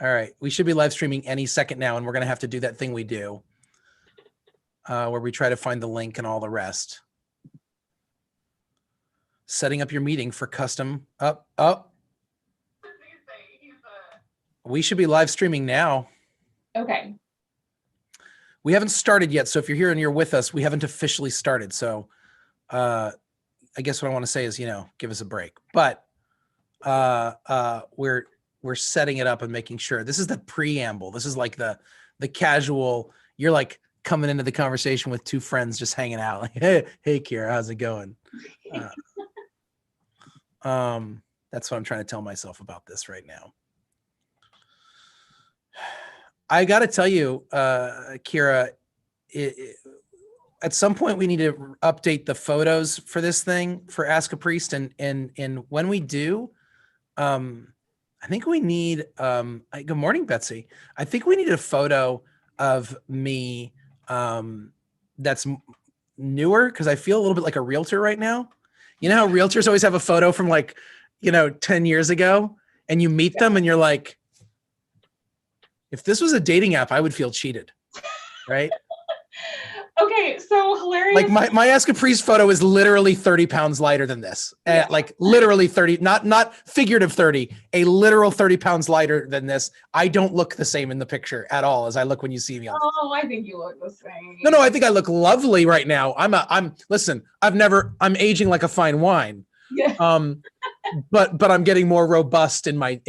All right. We should be live streaming any second now, and we're going to have to do that thing we do where we try to find the link and all the rest. Setting up your meeting for custom up. We should be live streaming now. Okay. We haven't started yet. So if you're here and you're with us, we haven't officially started. So I guess what I want to say is, give us a break. But we're setting it up and making sure. This is the preamble. This is like the casual, you're like coming into the conversation with two friends just hanging out. Like, hey Kira, how's it going? That's what I'm trying to tell myself about this right now. I got to tell you, Kira, at some point we need to update the photos for this thing for Ask a Priest. And when we do, I think we need, good morning, Betsy. I think we need a photo of me that's newer because I feel a little bit like a realtor right now. You know how realtors always have a photo from 10 years ago and you meet them and you're like, if this was a dating app, I would feel cheated, right? Okay, so hilarious. Like my Ask a Priest photo is literally 30 pounds lighter than this. Yeah. Like literally 30, not figurative 30, a literal 30 pounds lighter than this. I don't look the same in the picture at all as I look when you see me on. Oh, I think you look the same. No, I think I look lovely right now. Listen, I'm aging like a fine wine. Yeah. But I'm getting more robust in my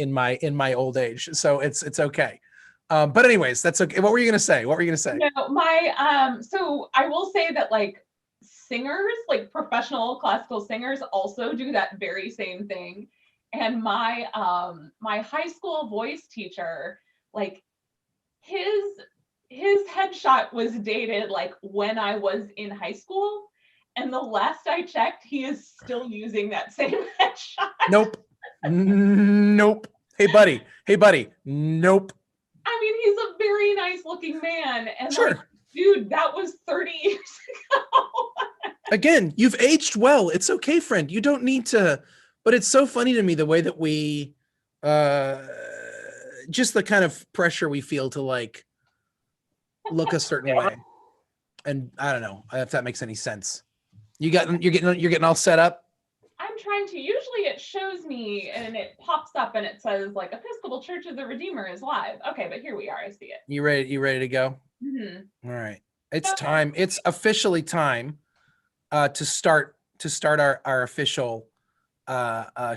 old age. So it's okay. But anyways, that's okay. What were you going to say? No, so I will say that singers, professional classical singers also do that very same thing. And my high school voice teacher, his headshot was dated when I was in high school. And the last I checked, he is still using that same headshot. Nope. Hey buddy. Nope. I mean, he's a very nice looking man. And sure. Dude, that was 30 years ago. Again, you've aged well. It's okay, friend. You don't need to, but it's so funny to me the way that we, just the kind of pressure we feel to look a certain way. And I don't know if that makes any sense. You're getting all set up. I'm trying to. Usually it shows me and it pops up and it says Episcopal Church of the Redeemer is live. Okay, but here we are. I see it. You ready to go? Mm-hmm. All right. It's time. It's officially time to start our official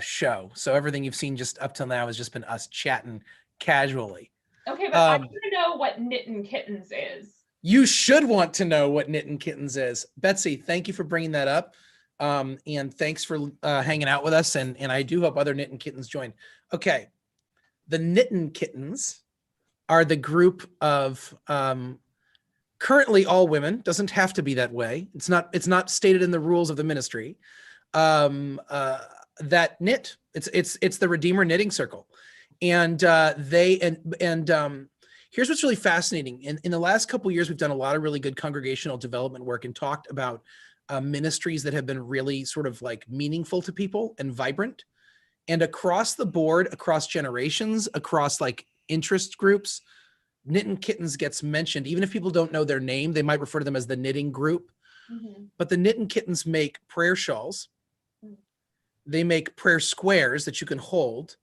show. So everything you've seen just up till now has just been us chatting casually. Okay, but I want to know what Knittin' Kittens is. You should want to know what Knittin' Kittens is. Betsy, thank you for bringing that up. And thanks for hanging out with us. And I do hope other Knittin' Kittens join. Okay. The Knittin' Kittens are the group of currently all women. Doesn't have to be that way. It's not stated in the rules of the ministry that knit. It's the Redeemer Knitting Circle. And here's what's really fascinating. In the last couple of years, we've done a lot of really good congregational development work and talked about ministries that have been really sort of meaningful to people and vibrant. And across the board, across generations, across interest groups, Knittin' Kittens gets mentioned. Even if people don't know their name, they might refer to them as the knitting group. Mm-hmm. But the Knittin' Kittens make prayer shawls. Mm-hmm. They make prayer squares that you can hold.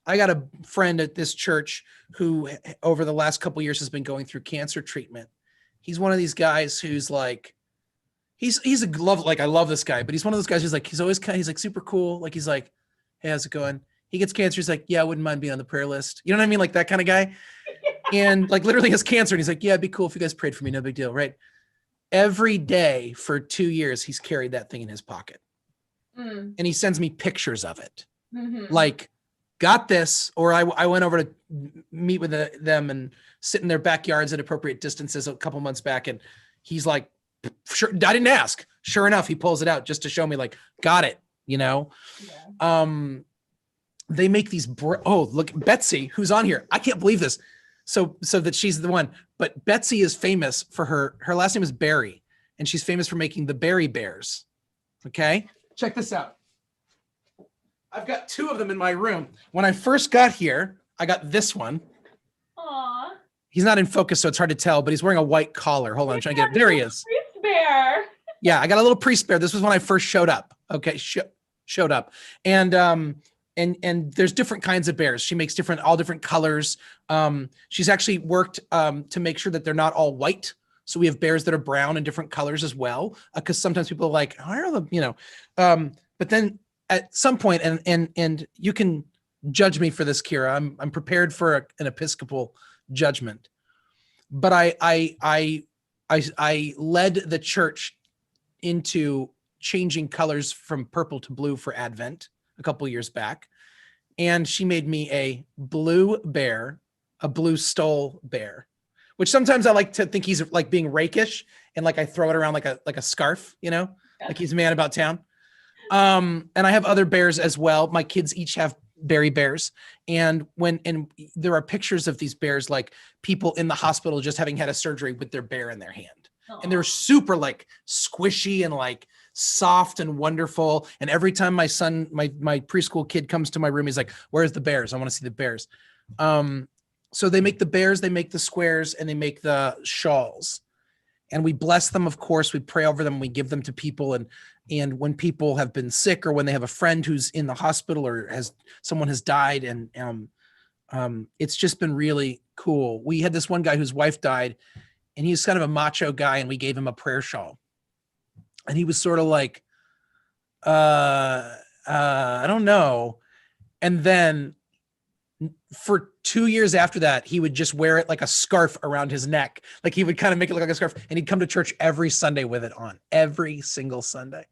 I got a friend at this church who over the last couple of years has been going through cancer treatment. He's one of these guys who's he's a love, I love this guy, but he's one of those guys who's he's always he's super cool. He's like, hey, how's it going? He gets cancer. He's like, yeah, I wouldn't mind being on the prayer list. You know what I mean? That kind of guy. And literally has cancer. And he's like, yeah, it'd be cool if you guys prayed for me. No big deal. Right. Every day for 2 years, he's carried that thing in his pocket. And he sends me pictures of it. Mm-hmm. Got this, or I went over to meet with them and sit in their backyards at appropriate distances a couple months back. And he's like, sure, I didn't ask. Sure enough, he pulls it out just to show me got it, Yeah. They make these, look, Betsy, who's on here. I can't believe this. So that she's the one, but Betsy is famous for her last name is Berry, and she's famous for making the Berry Bears. Okay. Check this out. I've got 2 of them in my room. When I first got here, I got this one. He's not in focus, so it's hard to tell, but he's wearing a white collar. Hold on, I'm trying to get it. There he is. Priest bear. Yeah, I got a little priest bear. This was when I first showed up. Okay, showed up, and there's different kinds of bears. She makes all different colors. She's actually worked to make sure that they're not all white. So we have bears that are brown and different colors as well, because sometimes people are like, "Why are the But then at some point, and you can judge me for this, Kira. I'm prepared for an Episcopal judgment, but I led the church into changing colors from purple to blue for Advent a couple years back, and she made me a blue bear, a blue stole bear, which sometimes I like to think he's like being rakish, and like I throw it around like a scarf, like he's a man about town. And I have other bears as well. My kids each have berry bears, and there are pictures of these bears, like people in the hospital just having had a surgery with their bear in their hand. And they're super like squishy and like soft and wonderful. And every time my son, my preschool kid comes to my room, he's like, "Where's the bears? I want to see the bears." So they make the bears, they make the squares, and they make the shawls. And we bless them, of course. We pray over them. We give them to people. And when people have been sick, or when they have a friend who's in the hospital, or someone has died, and it's just been really cool. We had this one guy whose wife died, and he's kind of a macho guy, and we gave him a prayer shawl. And he was sort of like, I don't know. And then for 2 years after that, he would just wear it like a scarf around his neck. Like he would kind of make it look like a scarf, and he'd come to church every Sunday with it on, every single Sunday.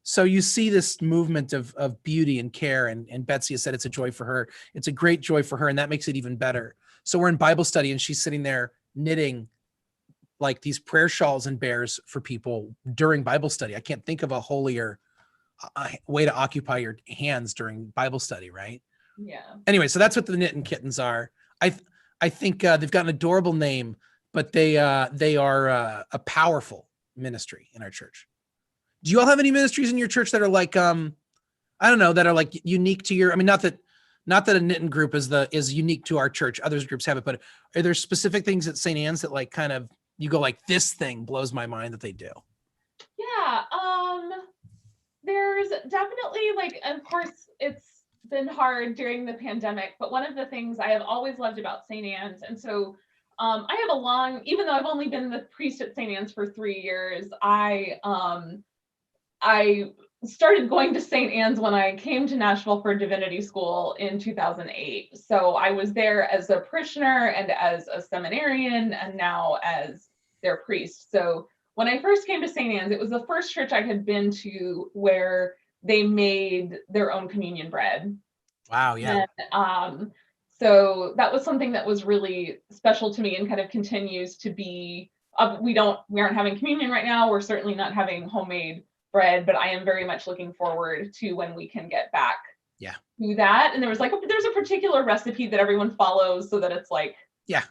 So you see this movement of beauty and care, and Betsy has said it's a joy for her. It's a great joy for her, and that makes it even better. So we're in Bible study, and she's sitting there knitting like these prayer shawls and bears for people during Bible study. I can't think of a holier way to occupy your hands during Bible study, right? Yeah. Anyway, so that's what the Knit and Kittens are. I think they've got an adorable name, but they are a powerful ministry in our church. Do you all have any ministries in your church that are like, I don't know, that are like unique to your? I mean, not that a knitting group is unique to our church. Other groups have it, but are there specific things at St. Anne's that like kind of you go like, this thing blows my mind that they do? Yeah. There's definitely like, of course, it's been hard during the pandemic, but one of the things I have always loved about St. Anne's, and so I have even though I've only been the priest at St. Anne's for 3 years, I started going to St. Anne's when I came to Nashville for divinity school in 2008. So I was there as a parishioner and as a seminarian, and now as their priest. So when I first came to St. Anne's, it was the first church I had been to where they made their own communion bread. Wow, yeah. And, so that was something that was really special to me, and kind of continues to be. We aren't having communion right now. We're certainly not having homemade bread, but I am very much looking forward to when we can get back to that. And there's a particular recipe that everyone follows so that it's like good.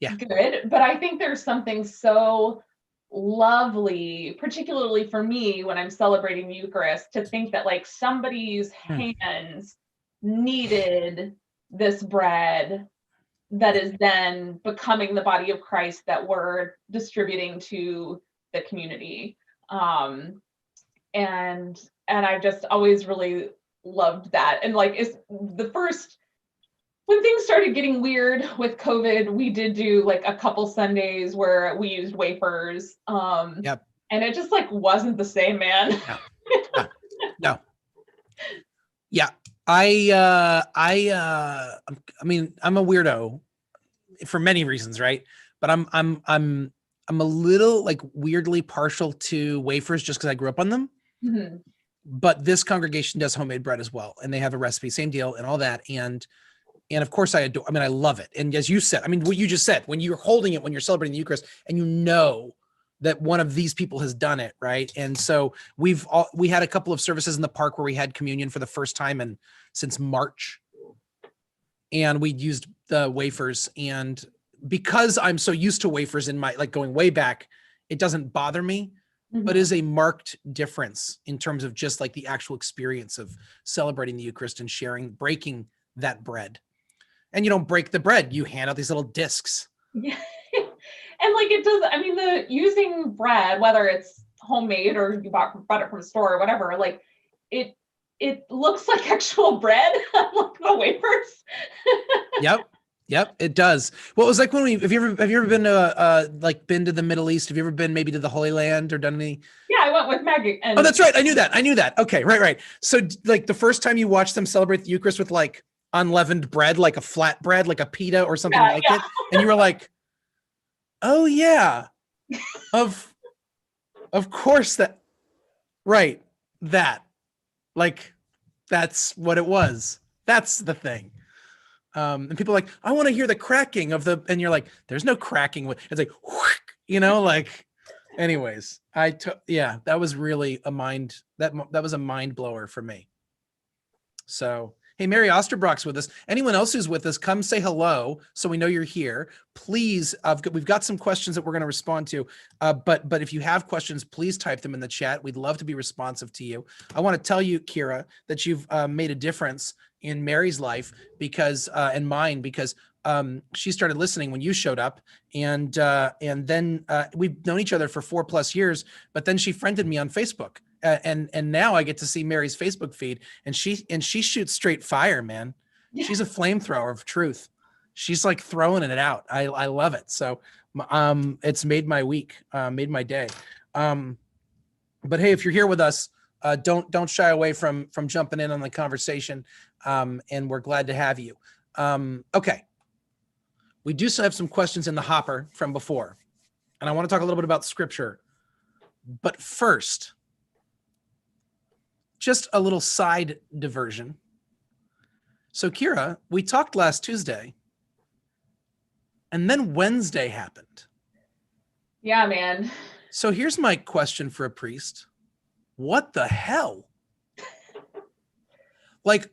But I think there's something so lovely, particularly for me when I'm celebrating the Eucharist, to think that like somebody's hands needed this bread that is then becoming the body of Christ that we're distributing to the community. And I've just always really loved that. And like, it's the first, when things started getting weird with COVID, we did do like a couple Sundays where we used wafers. And it just like wasn't the same, man. No. Yeah. I mean, I'm a weirdo for many reasons, right? But I'm a little like weirdly partial to wafers just because I grew up on them. Mm-hmm. But this congregation does homemade bread as well, and they have a recipe, same deal, and all that. And of course I love it. And as you said, I mean, what you just said, when you're holding it, when you're celebrating the Eucharist, and you know that one of these people has done it, right? And so we had a couple of services in the park where we had communion for the first time since March, and we used the wafers. And because I'm so used to wafers in my, like going way back, it doesn't bother me, but is a marked difference in terms of just like the actual experience of celebrating the Eucharist and breaking that bread. And you don't break the bread. You hand out these little discs. Yeah. And like it does, I mean, the using bread, whether it's homemade or you bought it from a store or whatever, like it looks like actual bread, like the wafers. Yep, it does. Well, it was like when have you ever been to been to the Middle East? Have you ever been maybe to the Holy Land or done any? Yeah, I went with Maggie. And Oh, that's right. I knew that. Okay, right. So like the first time you watched them celebrate the Eucharist with like unleavened bread, like a flat bread, like a pita or something like it, and you were like, oh yeah, of course right, like that's what it was. That's the thing. And people are like, I want to hear the cracking of and you're like, there's no cracking. It's like, like, anyways, that was really that was a mind blower for me. So, hey, Mary Osterbrock's with us. Anyone else who's with us, come say hello so we know you're here. Please, we've got some questions that we're going to respond to. But if you have questions, please type them in the chat. We'd love to be responsive to you. I want to tell you, Kira, that you've made a difference in Mary's life and mine, because she started listening when you showed up, and then we've known each other for 4+ years, but then she friended me on Facebook. And now I get to see Mary's Facebook feed, and she shoots straight fire, man. Yeah. She's a flamethrower of truth. She's like throwing it out. I love it. So it's made my week, made my day. But hey, if you're here with us, don't shy away from jumping in on the conversation. And we're glad to have you. Okay. We do still have some questions in the hopper from before, and I want to talk a little bit about scripture. But first, just a little side diversion. So Kira, we talked last Tuesday, and then Wednesday happened. Yeah, man. So here's my question for a priest. What the hell? Like,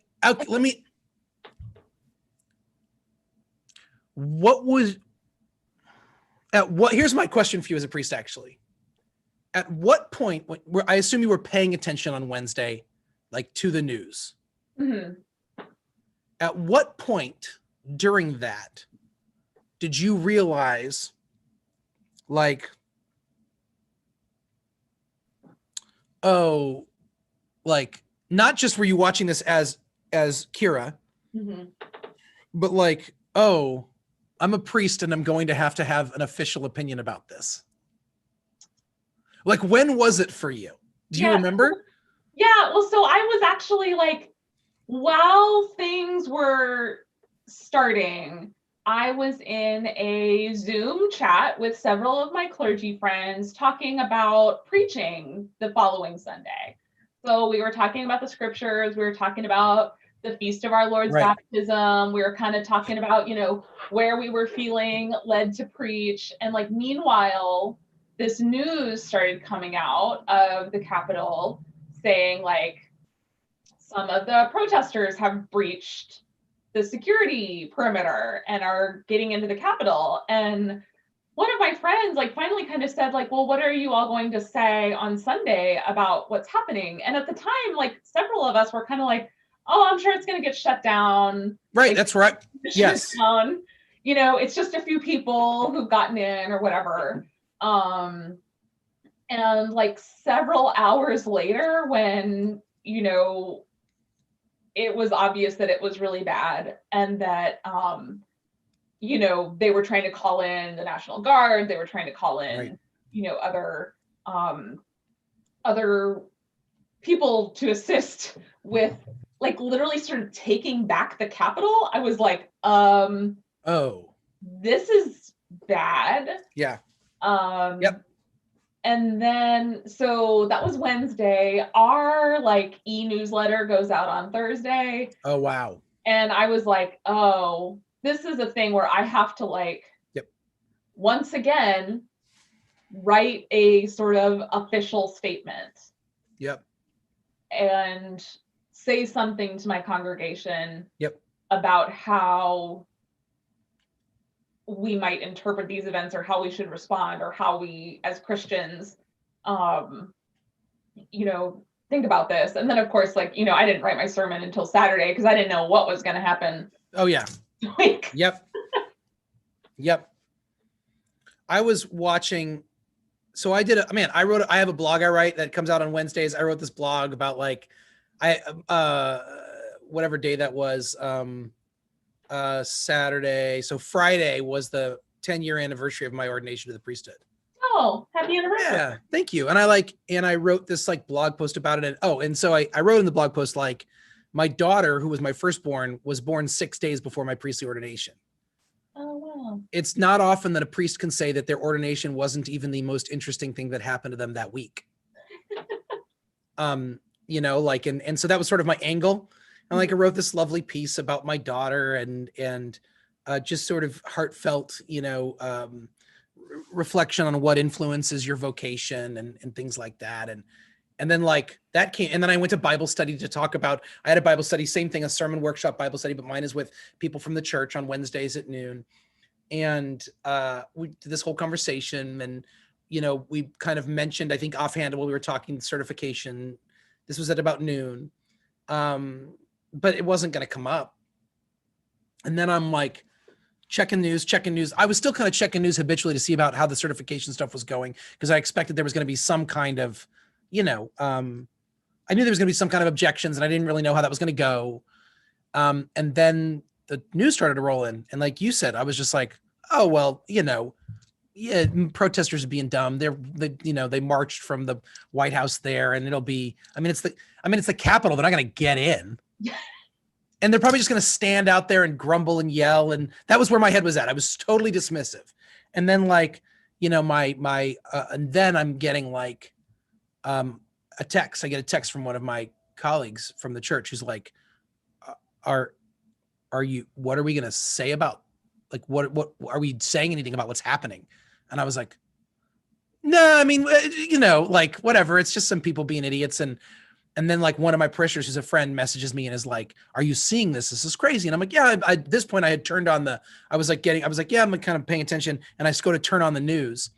here's my question for you as a priest, actually. At what point, I assume you were paying attention on Wednesday, like to the news. Mm-hmm. At what point during that did you realize, like, oh, like, not just were you watching this as Kira, mm-hmm. but like, oh, I'm a priest and I'm going to have an official opinion about this? Like, when was it for you? Do you remember? Yeah, well, so I was actually like, while things were starting, I was in a Zoom chat with several of my clergy friends talking about preaching the following Sunday. So we were talking about the scriptures, we were talking about the Feast of Our Lord's baptism, we were kind of talking about, where we were feeling led to preach. And like, meanwhile, this news started coming out of the Capitol saying like some of the protesters have breached the security perimeter and are getting into the Capitol. And one of my friends like finally kind of said like, well, what are you all going to say on Sunday about what's happening? And at the time, like several of us were kind of like, oh, I'm sure it's going to get shut down. Right. Like, that's right. Yes. Down. It's just a few people who've gotten in or whatever. And like several hours later, when, it was obvious that it was really bad and that, they were trying to call in the National Guard, they were trying to call in, other people to assist with like literally sort of taking back the Capitol. I was like, oh, this is bad. Yeah. Yep. And then, so that was Wednesday. Our like e-newsletter goes out on Thursday. Oh, wow. And I was like, oh, this is a thing where I have to like, once again, write a sort of official statement. Yep. And say something to my congregation. Yep. About how we might interpret these events or how we should respond or how we as Christians, think about this. And then of course, like, I didn't write my sermon until Saturday because I didn't know what was going to happen. Oh yeah. week. Yep. Yep. I was watching. So I did I have a blog I write that comes out on Wednesdays. I wrote this blog about like, whatever day that was, Saturday. So Friday was the 10-year anniversary of my ordination to the priesthood. Oh, happy anniversary. Yeah, thank you. And I wrote this like blog post about it. And so I wrote in the blog post, like, my daughter, who was my firstborn, was born 6 days before my priestly ordination. Oh, wow. It's not often that a priest can say that their ordination wasn't even the most interesting thing that happened to them that week. Like, and so that was sort of my angle. And like, I wrote this lovely piece about my daughter and just sort of heartfelt, reflection on what influences your vocation and things like that. And then like that came, and then I went to Bible study to talk about, I had a Bible study, same thing, a sermon workshop Bible study, but mine is with people from the church on Wednesdays at noon. And we did this whole conversation, and, we kind of mentioned, I think offhand while we were talking certification, this was at about noon, but it wasn't going to come up. And then I'm like, checking news. I was still kind of checking news habitually to see about how the certification stuff was going, because I expected there was going to be some kind of, I knew there was going to be some kind of objections, and I didn't really know how that was going to go. And then the news started to roll in, and like you said, I was just like, oh, well, yeah, protesters are being dumb. They marched from the White House there, and it's the Capitol. They're not going to get in. And they're probably just going to stand out there and grumble and yell. And that was where my head was at. I was totally dismissive. And then like, and then I'm getting like a text. I get a text from one of my colleagues from the church who's like, what are we going to say about, like, what are we saying anything about what's happening? And I was like, no, like, whatever. It's just some people being idiots. And then like one of my parishioners who's a friend messages me and is like, are you seeing this? This is crazy. And I'm like, yeah, at this point I had turned on yeah, I'm kind of paying attention. And I just go to turn on the news,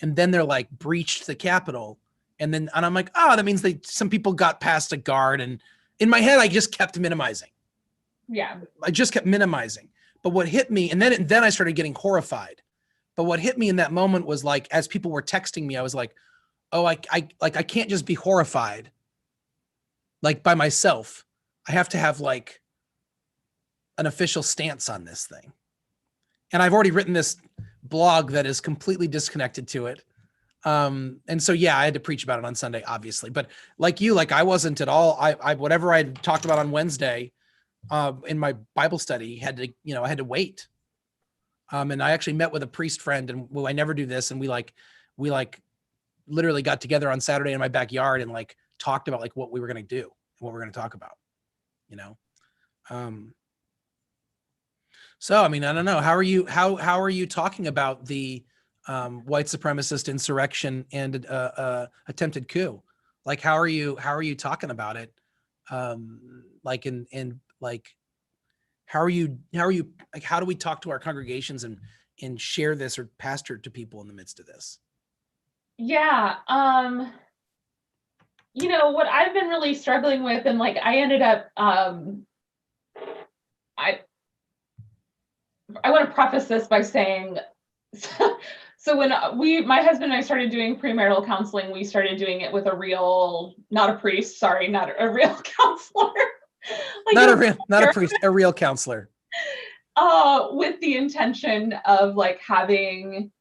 and then they're like, breached the Capitol. And I'm like, oh, that means some people got past a guard. And in my head, I just kept minimizing. Yeah. I just kept minimizing. But what hit me, and then I started getting horrified. But what hit me in that moment was like, as people were texting me, I was like, oh, I can't just be horrified like by myself. I have to have like an official stance on this thing. And I've already written this blog that is completely disconnected to it. And so, yeah, I had to preach about it on Sunday, obviously, but like you, like I wasn't at all, I whatever I talked about on Wednesday, in my Bible study I had to wait. And I actually met with a priest friend, and I never do this. And we literally got together on Saturday in my backyard and like talked about like what we were going to do and what we're going to talk about, So, I don't know. How are you talking about the white supremacist insurrection and attempted coup? Like, how are you talking about it? Like, how do we talk to our congregations and share this or pastor to people in the midst of this? Yeah. What I've been really struggling with, and like I ended up, I want to preface this by saying, so when my husband and I started doing premarital counseling, we started doing it with not a priest, sorry, not a real counselor. Like not a priest, a real counselor. With the intention of like having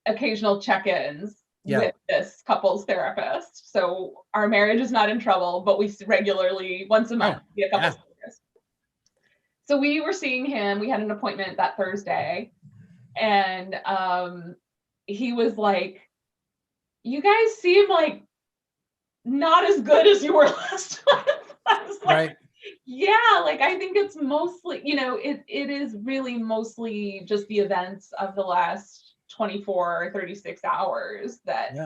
occasional check-ins with this couples therapist. So our marriage is not in trouble, but we regularly, once a month, see a couples therapist. So we were seeing him. We had an appointment that Thursday, and he was like, "You guys seem like not as good as you were last time." I was like, right. Yeah, like I think it's mostly, it is really mostly just the events of the last 24 or 36 hours that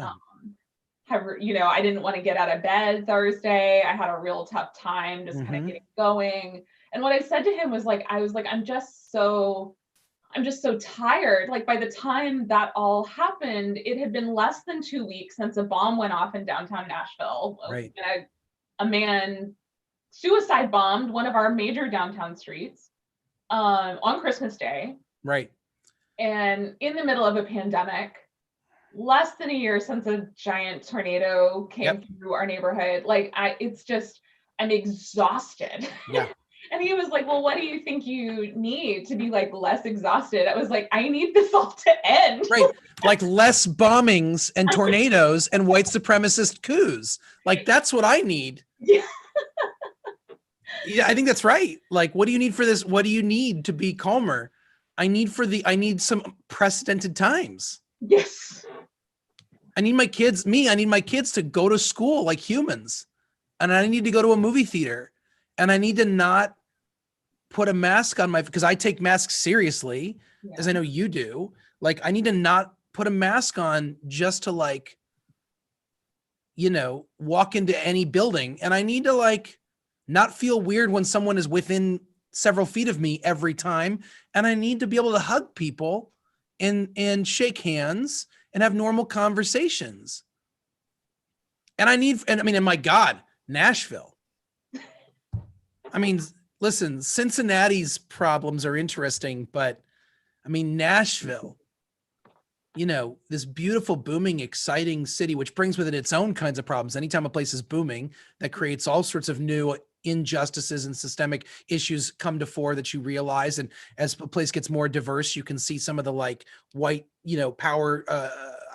have, I didn't want to get out of bed Thursday. I had a real tough time just kind of getting going. And what I said to him was like, I'm just so tired. Like by the time that all happened, it had been less than 2 weeks since a bomb went off in downtown Nashville. Right. And a man suicide bombed one of our major downtown streets. on Christmas Day, Right. and in the middle of a pandemic, less than a year since a giant tornado came through our neighborhood. Like I'm exhausted. Yeah. And he was like, well, what do you think you need to be like less exhausted? I was like, I need this all to end. Right. Like less bombings and tornadoes and white supremacist coups. Like that's what I need. Yeah. Yeah, I think that's right. Like, what do you need for this? What do you need to be calmer? I need some precedented times. Yes. I need my kids to go to school like humans. And I need to go to a movie theater. And I need to not put a mask on because I take masks seriously, as I know you do. Like, I need to not put a mask on just to like, walk into any building. And I need to like not feel weird when someone is within several feet of me every time. And I need to be able to hug people and shake hands and have normal conversations. And my God, Nashville. I mean, listen, Cincinnati's problems are interesting, but I mean, Nashville, this beautiful, booming, exciting city, which brings with it its own kinds of problems. Anytime a place is booming, that creates all sorts of new injustices and systemic issues come to fore that you realize. And as a place gets more diverse, you can see some of the like white, power,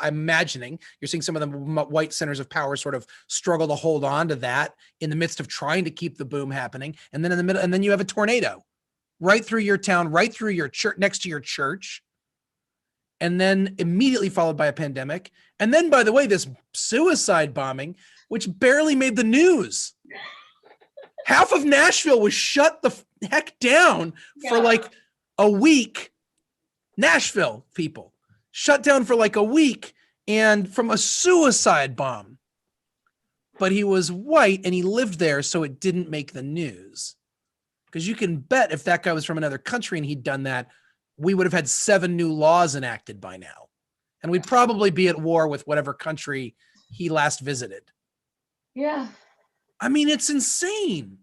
I'm imagining you're seeing some of the white centers of power sort of struggle to hold on to that in the midst of trying to keep the boom happening. And then in the middle, and then you have a tornado right through your town, right through your church, next to your church. And then immediately followed by a pandemic. And then, by the way, this suicide bombing, which barely made the news. Half of Nashville was shut the heck down for like a week. Nashville people shut down for like a week and from a suicide bomb. But he was white and he lived there, so it didn't make the news. Because you can bet if that guy was from another country and he'd done that, we would have had 7 new laws enacted by now. And we'd probably be at war with whatever country he last visited. Yeah. I mean, it's insane.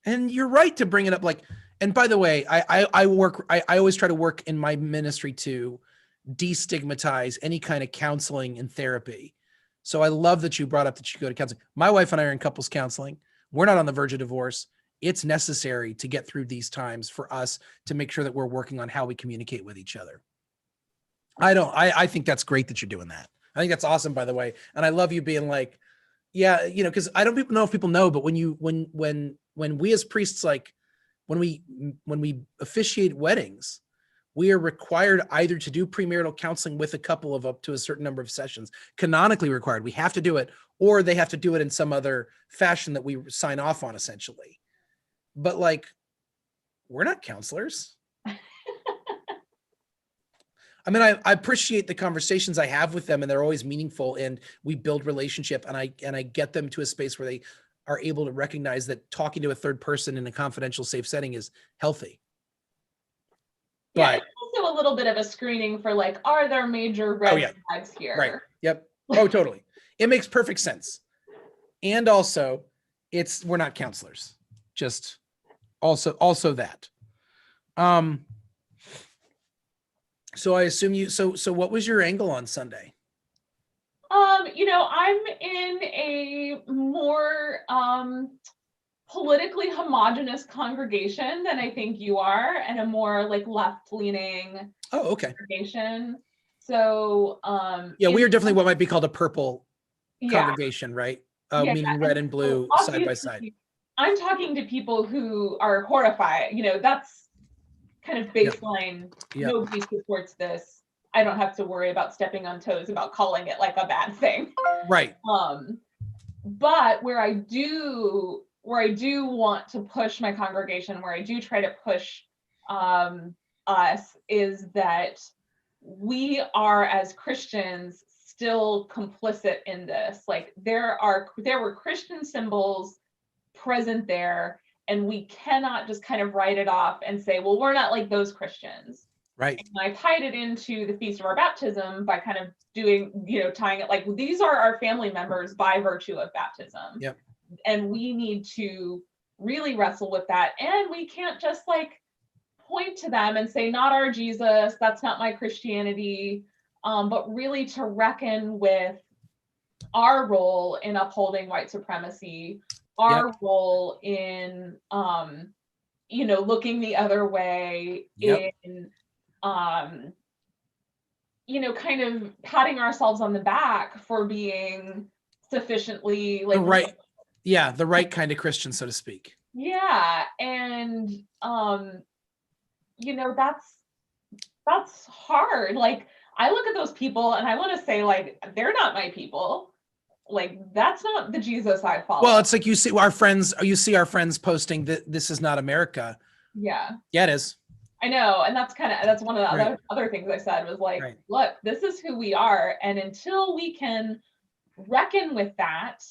And you're right to bring it up. Like, and by the way, I always try to work in my ministry to destigmatize any kind of counseling and therapy. So I love that you brought up that you go to counseling. My wife and I are in couples counseling. We're not on the verge of divorce. It's necessary to get through these times for us to make sure that we're working on how we communicate with each other. I think that's great that you're doing that. I think that's awesome, by the way. And I love you being like, yeah, because I don't know if people know, but when we as priests, like when we officiate weddings, we are required either to do premarital counseling with a couple of up to a certain number of sessions, canonically required. We have to do it, or they have to do it in some other fashion that we sign off on, essentially. But like, we're not counselors. I mean, I appreciate the conversations I have with them, and they're always meaningful, and we build relationship, and I get them to a space where they are able to recognize that talking to a third person in a confidential, safe setting is healthy. Yeah, But it's also a little bit of a screening for like, are there major red flags here? Right. Yep. Oh, totally. It makes perfect sense. And also, we're not counselors. Just also that. So I assume so what was your angle on Sunday? I'm in a more politically homogenous congregation than I think you are, and a more like left-leaning congregation. So we are definitely what might be called a purple congregation, right? Meaning red and blue side by side. I'm talking to people who are horrified. That's kind of baseline. Yep. Nobody supports this. I don't have to worry about stepping on toes about calling it like a bad thing. Right. But where I do want to push my congregation, where I do try to push us, is that we are, as Christians, still complicit in this. Like there were Christian symbols present there, and we cannot just kind of write it off and say, well, we're not like those Christians. Right. And I tied it into the feast of our baptism by kind of doing, tying it like, these are our family members by virtue of baptism. Yep. And we need to really wrestle with that. And we can't just like point to them and say, not our Jesus, that's not my Christianity, but really to reckon with our role in upholding white supremacy, our role in, looking the other way, in, kind of patting ourselves on the back for being sufficiently like the right kind of Christian, so to speak. Yeah. And, that's hard. Like, I look at those people and I want to say, like, they're not my people. Like, that's not the Jesus I follow. Well, it's like you see our friends posting that this is not America. Yeah. Yeah, it is. I know. And that's one of the other things I said was like, look, this is who we are. And until we can reckon with that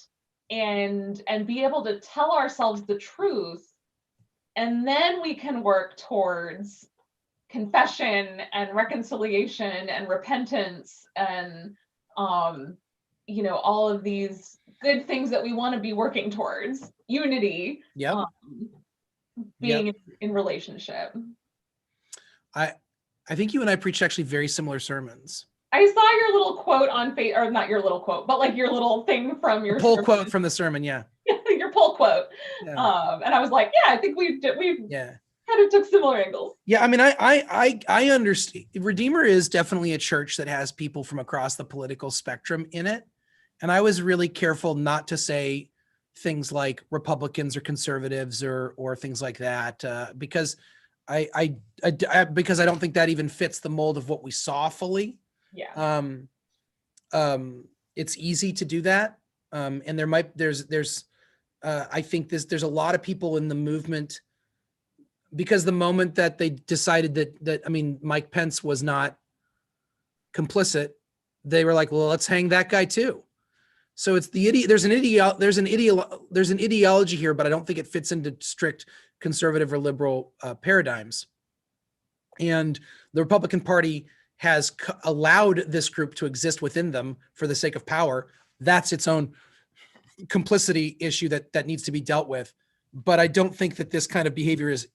and be able to tell ourselves the truth, and then we can work towards confession and reconciliation and repentance and all of these good things that we want to be working towards, unity, being in relationship. I think you and I preached actually very similar sermons. I saw your little quote on or not your little quote, but like your little thing from your pull quote from the sermon. Yeah. Your pull quote. Yeah. And I was like, yeah, I think we kind of took similar angles. Yeah. I mean, I understand. Redeemer is definitely a church that has people from across the political spectrum in it. And I was really careful not to say things like Republicans or conservatives or things like that, because because I don't think that even fits the mold of what we saw fully. Yeah. It's easy to do that. And there's I think there's a lot of people in the movement, because the moment that they decided that Mike Pence was not complicit, they were like, well, let's hang that guy too. So it's there's an ideology here, but I don't think it fits into strict conservative or liberal paradigms. And the Republican Party has allowed this group to exist within them for the sake of power. That's its own complicity issue that needs to be dealt with. But I don't think that this kind of behavior is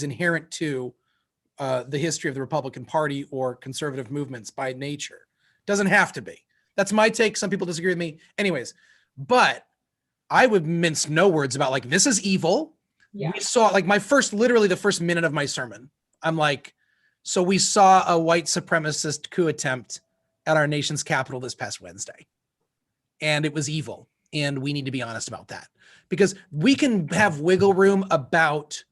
inherent to the history of the Republican Party or conservative movements by nature. Doesn't have to be. That's my take. Some people disagree with me. Anyways, but I would mince no words about like, this is evil. Yeah. We saw like literally the first minute of my sermon. I'm like, so we saw a white supremacist coup attempt at our nation's capital this past Wednesday, and it was evil. And we need to be honest about that, because we can have wiggle room about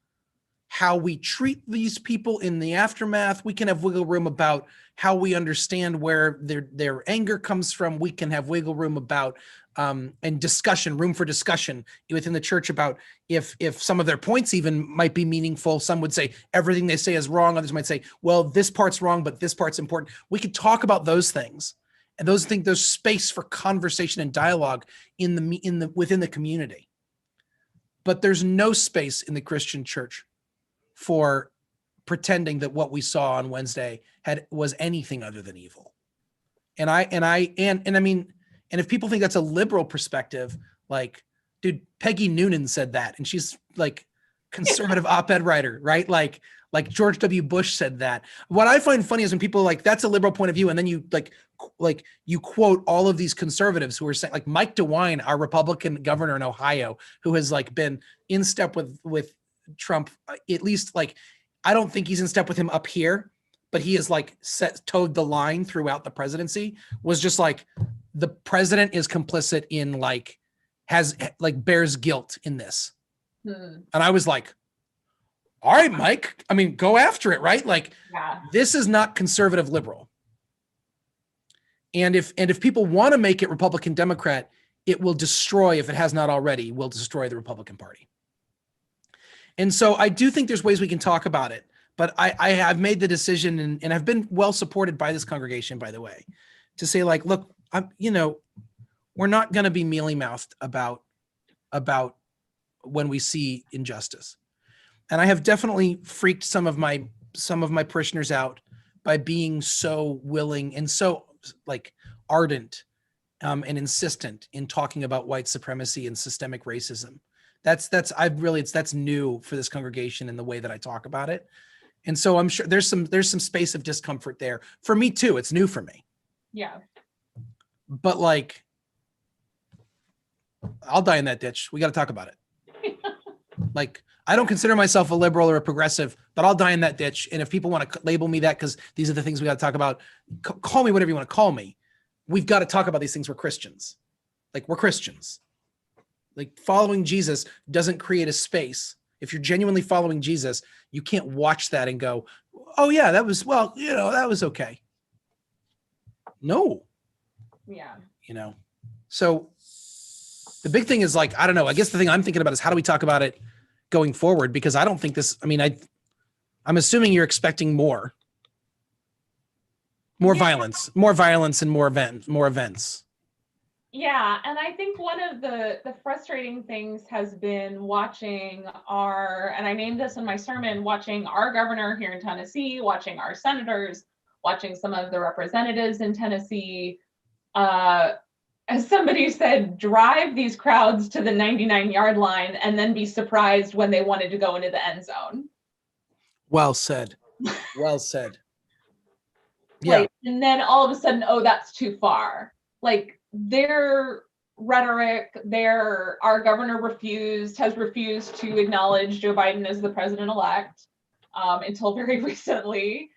how we treat these people in the aftermath. We can have wiggle room about how we understand where their anger comes from. We can have wiggle room about and room for discussion within the church about if some of their points even might be meaningful. Some would say everything they say is wrong. Others might say, well, this part's wrong, but this part's important. We could talk about those things, and there's space for conversation and dialogue within the community. But there's no space in the Christian church for pretending that what we saw on Wednesday was anything other than evil. And if people think that's a liberal perspective, like, dude, Peggy Noonan said that, and she's like conservative op-ed writer, right? Like George W. Bush said that. What I find funny is when people are like, that's a liberal point of view, and then you you quote all of these conservatives who are saying, like Mike DeWine, our Republican governor in Ohio, who has like been in step with Trump, at least like, I don't think he's in step with him up here, but he has like towed the line throughout the presidency, was just like, the president is complicit in bears guilt in this. And I was like, all right, Mike, I mean, go after it, right? Like, This is not conservative liberal. And if people want to make it Republican Democrat, it will destroy, if it has not already, will destroy the Republican Party. And so I do think there's ways we can talk about it, but I have made the decision, and I've been well supported by this congregation, by the way, to say like, look, we're not going to be mealy-mouthed about when we see injustice. And I have definitely freaked some of my parishioners out by being so willing and so like ardent and insistent in talking about white supremacy and systemic racism. That's new for this congregation in the way that I talk about it. And so I'm sure there's some space of discomfort there for me too. It's new for me, Yeah. but like, I'll die in that ditch. We got to talk about it. Like, I don't consider myself a liberal or a progressive, but I'll die in that ditch. And if people want to label me that, because these are the things we got to talk about, call me whatever you want to call me. We've got to talk about these things. We're Christians. Like, we're Christians. Like, following Jesus doesn't create a space. If you're genuinely following Jesus, you can't watch that and go, oh yeah, that was, well, that was okay. No. Yeah. So the big thing is like, I don't know, I guess the thing I'm thinking about is how do we talk about it going forward? Because I don't think this, I mean, I'm assuming you're expecting more Yeah. violence and more events. Yeah, and I think one of the frustrating things has been watching and I named this in my sermon, watching our governor here in Tennessee, watching our senators, watching some of the representatives in Tennessee, as somebody said, drive these crowds to the 99-yard line and then be surprised when they wanted to go into the end zone. Well said. Well said. Yeah. Like, and then all of a sudden, oh, that's too far. Like, their rhetoric, our governor has refused to acknowledge Joe Biden as the president-elect until very recently.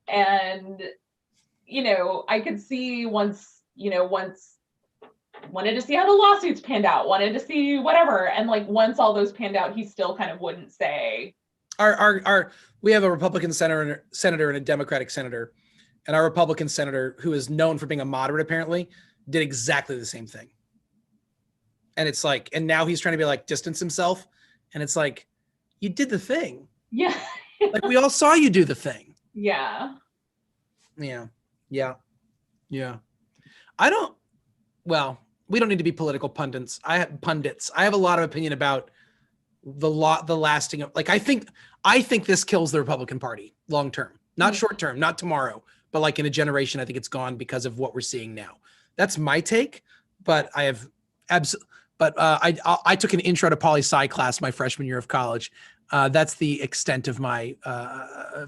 And, I could see once wanted to see how the lawsuits panned out, wanted to see whatever. And like, once all those panned out, he still kind of wouldn't say. We have a Republican senator and a Democratic senator, and our Republican senator, who is known for being a moderate, apparently, did exactly the same thing. And it's like, and now he's trying to be like, distance himself. And it's like, you did the thing. Yeah. Like, we all saw you do the thing. Yeah. Yeah. We don't need to be political pundits. I have a lot of opinion about the lasting of, like, I think this kills the Republican Party long term, not short term, not tomorrow, but like in a generation. I think it's gone because of what we're seeing now. That's my take, but I took an intro to poli-sci class my freshman year of college. That's the extent of my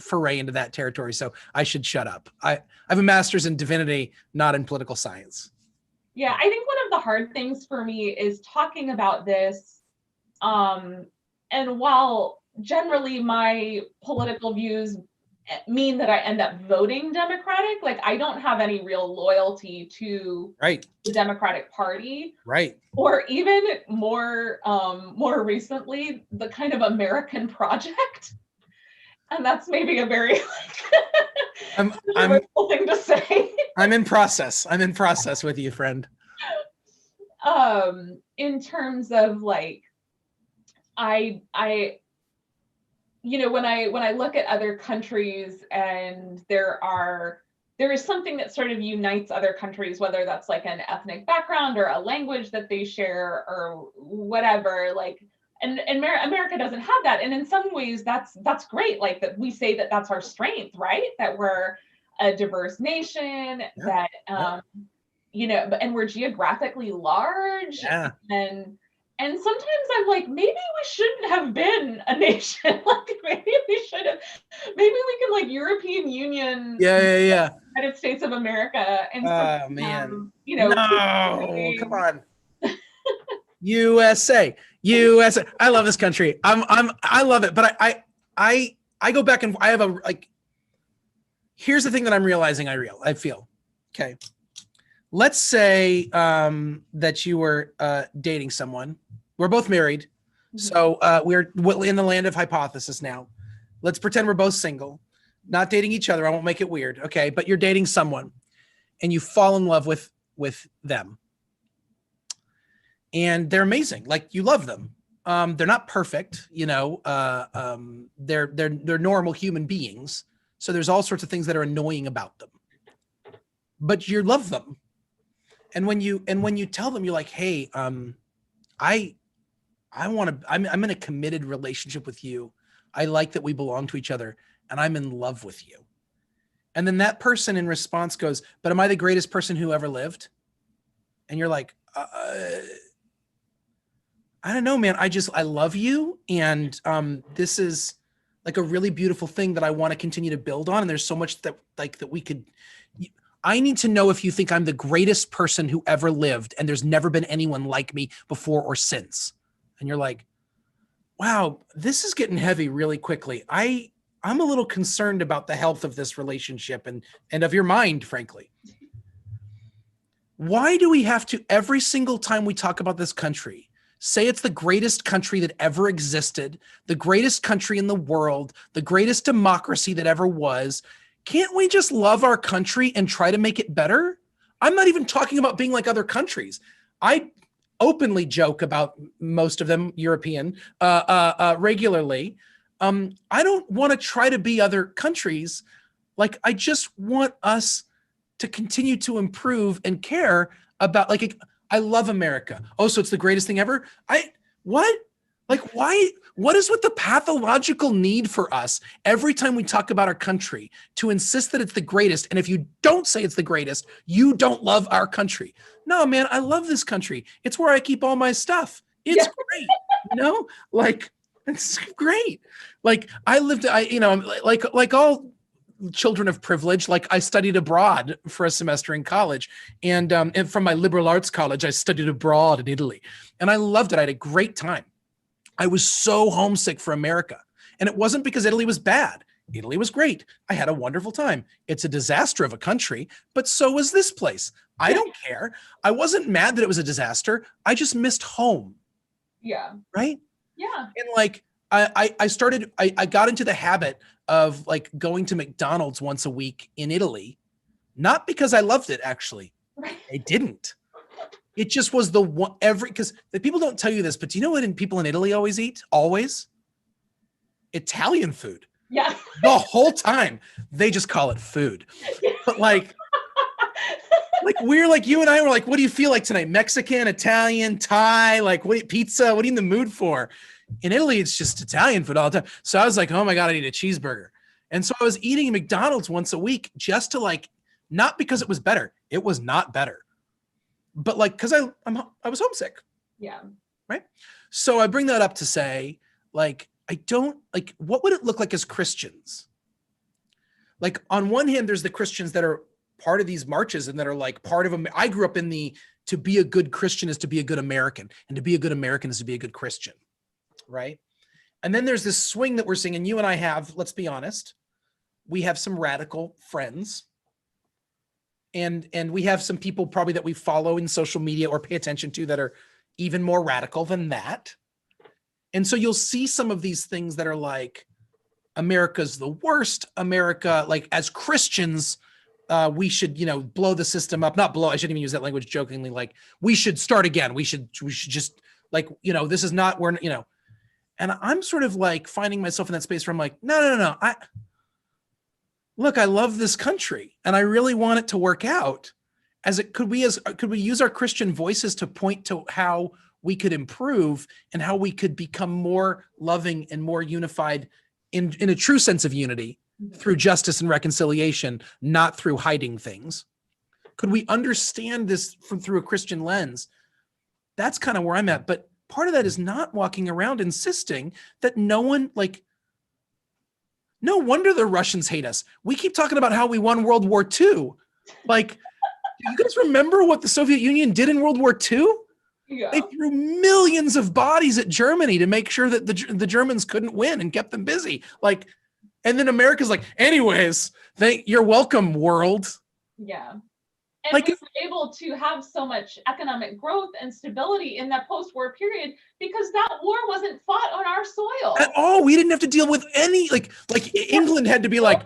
foray into that territory. So I should shut up. I have a master's in divinity, not in political science. Yeah, I think one of the hard things for me is talking about this. And while generally my political views mean that I end up voting Democratic, like, I don't have any real loyalty to the Democratic Party. Right. Or even more recently, the kind of American project. And that's maybe a very difficult thing to say. I'm in process with you, friend. In terms of like, when I look at other countries, and there is something that sort of unites other countries, whether that's like an ethnic background or a language that they share or whatever, like, and America doesn't have that. And in some ways that's great. Like, that we say that that's our strength, right? That we're a diverse nation, that, and we're geographically large. Yeah. And sometimes I'm like, maybe we shouldn't have been a nation. Like, maybe we can like European Union. Yeah. United States of America. And man. No, come on. USA. I love this country. I love it. But I go back and I have here's the thing that I'm realizing I feel. Okay. Let's say that you were dating someone. We're both married. So we're in the land of hypothesis now. Let's pretend we're both single, not dating each other. I won't make it weird. Okay. But you're dating someone and you fall in love with them. And they're amazing. Like, you love them. They're not perfect, they're normal human beings. So there's all sorts of things that are annoying about them, but you love them. And when you tell them, you're like, hey, I'm in a committed relationship with you. I like that we belong to each other, and I'm in love with you. And then that person in response goes, but am I the greatest person who ever lived? And you're like, I don't know, man. I love you. And this is like a really beautiful thing that I want to continue to build on. And there's so much that like that we could. I need to know if you think I'm the greatest person who ever lived and there's never been anyone like me before or since. And you're like, wow, this is getting heavy really quickly. I'm a little concerned about the health of this relationship and of your mind, frankly. Why do we have to, every single time we talk about this country, say it's the greatest country that ever existed, the greatest country in the world, the greatest democracy that ever was? Can't we just love our country and try to make it better? I'm not even talking about being like other countries. I openly joke about most of them European regularly. I don't want to try to be other countries. Like, I just want us to continue to improve and care about, like, I love America. Oh, so it's the greatest thing ever? What? Like, why? What is with the pathological need for us every time we talk about our country to insist that it's the greatest? And if you don't say it's the greatest, you don't love our country. No, man, I love this country. It's where I keep all my stuff. It's great. Like, it's great. Like, like all children of privilege, like I studied abroad for a semester in college, and from my liberal arts college, I studied abroad in Italy, and I loved it. I had a great time. I was so homesick for America. And it wasn't because Italy was bad. Italy was great. I had a wonderful time. It's a disaster of a country, but so was this place. I don't care. I wasn't mad that it was a disaster. I just missed home. Yeah. Right? Yeah. And like, I got into the habit of like going to McDonald's once a week in Italy, not because I loved it, actually. Right. I didn't. It just was the one because the people don't tell you this, but do you know what people in Italy always eat? Always? Italian food. Yeah. The whole time. They just call it food. But like we're like, you and I were like, what do you feel like tonight? Mexican, Italian, Thai, like pizza? What are you in the mood for? In Italy, it's just Italian food all the time. So I was like, oh my God, I need a cheeseburger. And so I was eating McDonald's once a week just to like, not because it was better. It was not better. But like, because I was homesick. Yeah. Right. So I bring that up to say, like, I don't like, what would it look like as Christians? Like, on one hand, there's the Christians that are part of these marches and that are like part of them. I grew up in to be a good Christian is to be a good American, and to be a good American is to be a good Christian. Right. And then there's this swing that we're seeing, and you and I have, let's be honest, we have some radical friends. And we have some people probably that we follow in social media or pay attention to that are even more radical than that. And so you'll see some of these things that are like, America's the worst. America, like, as Christians, we should, blow the system up. Not blow, I shouldn't even use that language jokingly. Like, we should start again. We should just, like, this is not where, and I'm sort of like finding myself in that space where I'm like, no. Look, I love this country and I really want it to work out. Could we use our Christian voices to point to how we could improve and how we could become more loving and more unified in a true sense of unity through justice and reconciliation, not through hiding things? Could we understand this through a Christian lens? That's kind of where I'm at. But part of that is not walking around insisting that no wonder the Russians hate us. We keep talking about how we won World War II. Like, do you guys remember what the Soviet Union did in World War II? Yeah. They threw millions of bodies at Germany to make sure that the Germans couldn't win and kept them busy. Like, and then America's like, anyways, you're welcome, world. Yeah. And like, we were able to have so much economic growth and stability in that post-war period because that war wasn't fought on our soil at all. We didn't have to deal with any, like England had to be like,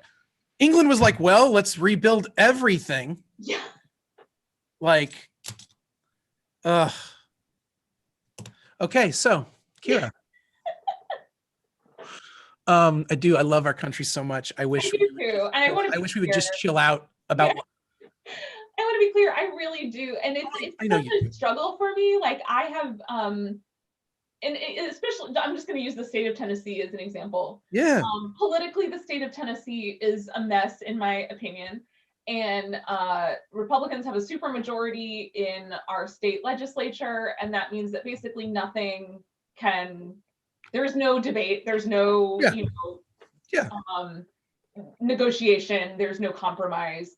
England was like, well, let's rebuild everything. Yeah. Like, okay, so Kira. I love our country so much. I wish I do too. And I wish we would just chill out about. Yeah. I want to be clear, I really do. And it's such a struggle for me. Like, I have, and especially, I'm just going to use the state of Tennessee as an example. Yeah. Politically, the state of Tennessee is a mess, in my opinion. And Republicans have a supermajority in our state legislature. And that means that basically nothing there's no debate. There's no, Yeah. Negotiation. There's no compromise.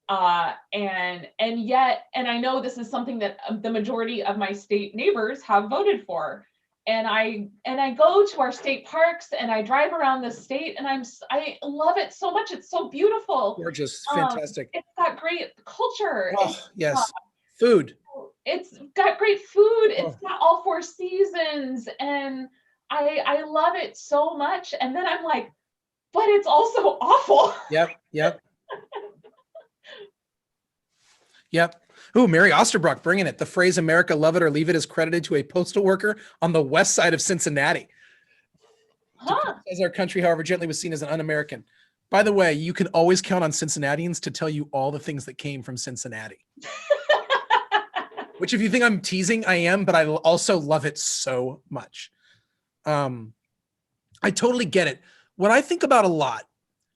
And yet, and I know this is something that the majority of my state neighbors have voted for. And I go to our state parks and I drive around the state and I love it so much. It's so beautiful. Gorgeous, fantastic. It's got great culture. Oh, yes. Food. It's got great food. It's Oh. got all four seasons, and I love it so much. And then I'm like, but it's also awful. Yep. Yep. Ooh, Mary Osterbrock bringing it. The phrase "America, love it or leave it" is credited to a postal worker on the west side of Cincinnati. As our country, however, gently was seen as an un-American. By the way, you can always count on Cincinnatians to tell you all the things that came from Cincinnati. Which, if you think I'm teasing, I am, but I also love it so much. I totally get it. What I think about a lot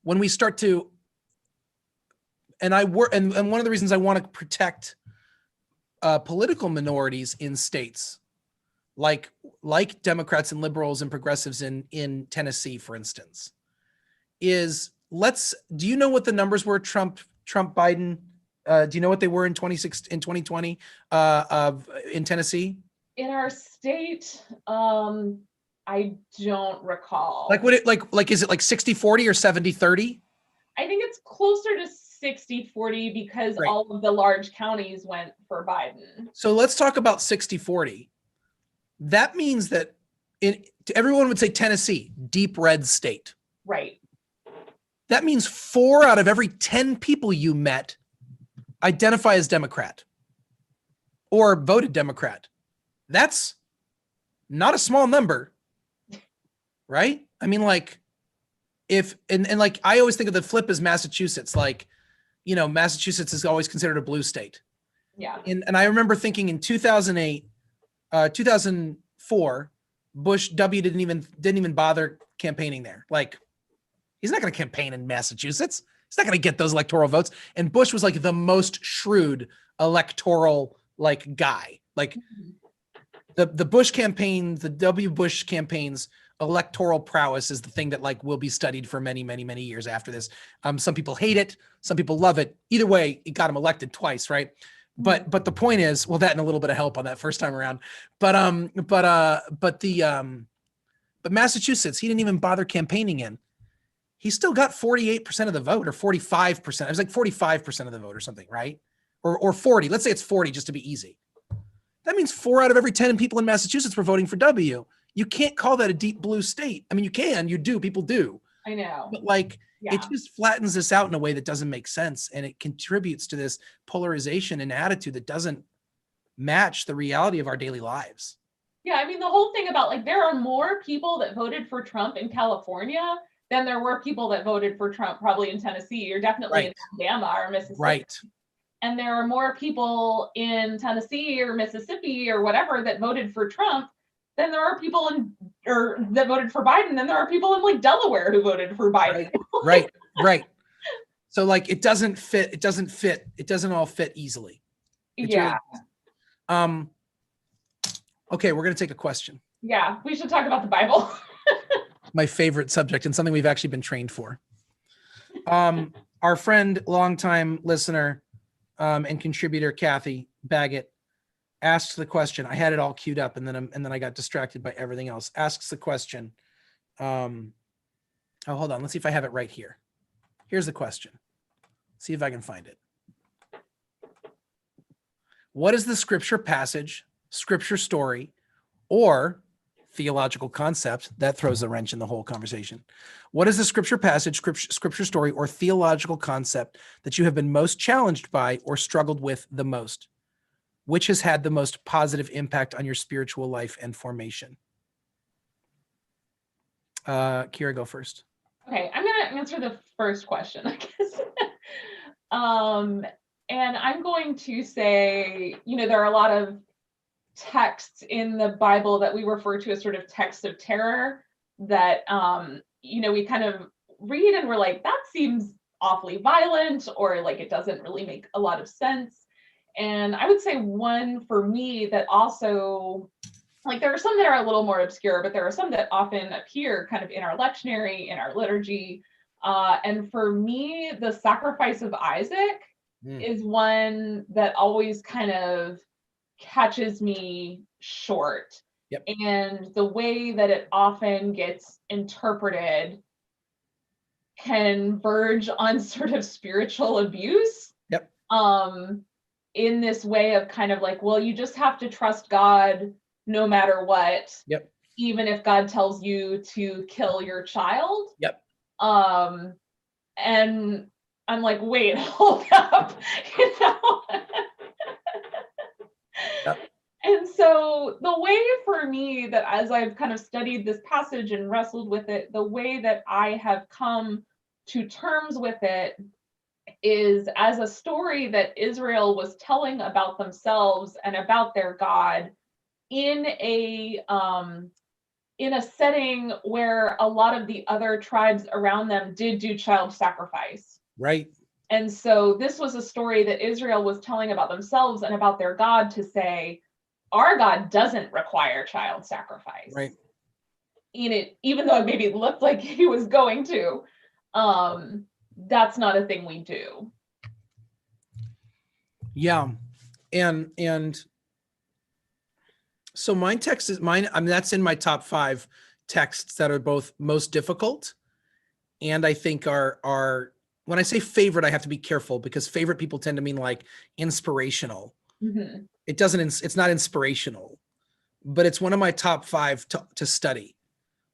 when we start to, and one of the reasons I want to protect political minorities in states like Democrats and liberals and progressives in Tennessee, for instance, is do you know what the numbers were? Trump, Biden. Do you know what they were in 2020 in Tennessee? In our state, I don't recall. Like what is it like 60-40 or 70-30? I think it's closer to 60-40 because Right. all of the large counties went for Biden. So let's talk about 60-40. That means that everyone would say Tennessee, deep red state. Right. That means 4 out of every 10 people you met identify as Democrat or voted Democrat. That's not a small number, right? I mean, like, like I always think of the flip as Massachusetts. Like, Massachusetts is always considered a blue state. Yeah. And I remember thinking in 2008, 2004, Bush W didn't even bother campaigning there. Like, he's not going to campaign in Massachusetts. He's not going to get those electoral votes. And Bush was like the most shrewd electoral like guy. Like the Bush campaign, the W Bush campaign's electoral prowess is the thing that like will be studied for many, many, many years after this. Some people hate it. Some people love it. Either way, it got him elected twice, right? But the point is, well, that and a little bit of help on that first time around. But Massachusetts, he didn't even bother campaigning in. He still got 48% of the vote, or 45%. It was like 45% of the vote or something, right? Or 40. Let's say it's 40 just to be easy. That means 4 out of every 10 people in Massachusetts were voting for W. You can't call that a deep blue state. I mean, you do, people do. I know. But like, Yeah. it just flattens this out in a way that doesn't make sense. And it contributes to this polarization and attitude that doesn't match the reality of our daily lives. Yeah, I mean, the whole thing about like, there are more people that voted for Trump in California than there were people that voted for Trump probably in Tennessee, or definitely in Alabama or Mississippi. Right. And there are more people in Tennessee or Mississippi or whatever that voted for Trump than there are people that voted for Biden than there are people in like Delaware who voted for Biden. Right. So like, it doesn't all fit easily. It's yeah. Really, okay, we're going to take a question. Yeah, we should talk about the Bible. My favorite subject and something we've actually been trained for. Our friend, longtime listener, and contributor Kathy Baggett asks the question. I had it all queued up, and then I got distracted by everything else. Asks the question. Oh, hold on. Let's see if I have it right here. Here's the question. See if I can find it. What is the scripture passage, scripture story, or theological concept that throws a wrench in the whole conversation? What is the scripture passage, scripture story, or theological concept that you have been most challenged by or struggled with the most? Which has had the most positive impact on your spiritual life and formation? Kira, go first. Okay, I'm going to answer the first question, I guess. And I'm going to say, there are a lot of texts in the Bible that we refer to as sort of texts of terror that, we kind of read and we're like, that seems awfully violent, or like it doesn't really make a lot of sense. And I would say one for me that also like there are some that are a little more obscure, but there are some that often appear kind of in our lectionary, in our liturgy. And for me, the sacrifice of Isaac is one that always kind of catches me short. Yep. And the way that it often gets interpreted can verge on sort of spiritual abuse. Yep. In this way of kind of like, well, you just have to trust God no matter what. Yep. Even if God tells you to kill your child. Yep. And I'm like, wait, hold up. You know? Yep. And so the way for me that as I've kind of studied this passage and wrestled with it, the way that I have come to terms with it is as a story that Israel was telling about themselves and about their God in a setting where a lot of the other tribes around them did do child sacrifice. Right. And so this was a story that Israel was telling about themselves and about their God to say, our God doesn't require child sacrifice. Right. In it, even though it maybe looked like he was going to, that's not a thing we do. Yeah. And so mine text is mine. I mean, that's in my top 5 texts that are both most difficult. And I think are, when I say favorite, I have to be careful because favorite people tend to mean like inspirational. Mm-hmm. It's not inspirational, but it's one of my top 5 to study.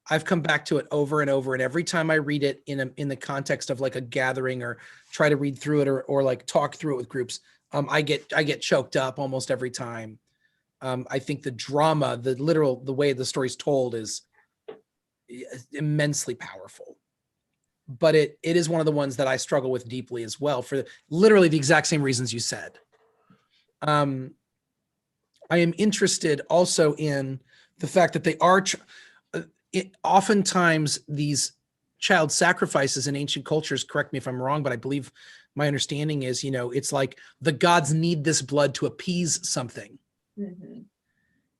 I've come back to it over and over. And every time I read it in the context of like a gathering or try to read through it or like talk through it with groups, I get choked up almost every time. I think the drama, the way the story's told is immensely powerful, but it is one of the ones that I struggle with deeply as well for literally the exact same reasons you said. I am interested also in the fact that they are oftentimes these child sacrifices in ancient cultures, correct me if I'm wrong, but I believe my understanding is, it's like the gods need this blood to appease something. Mm-hmm.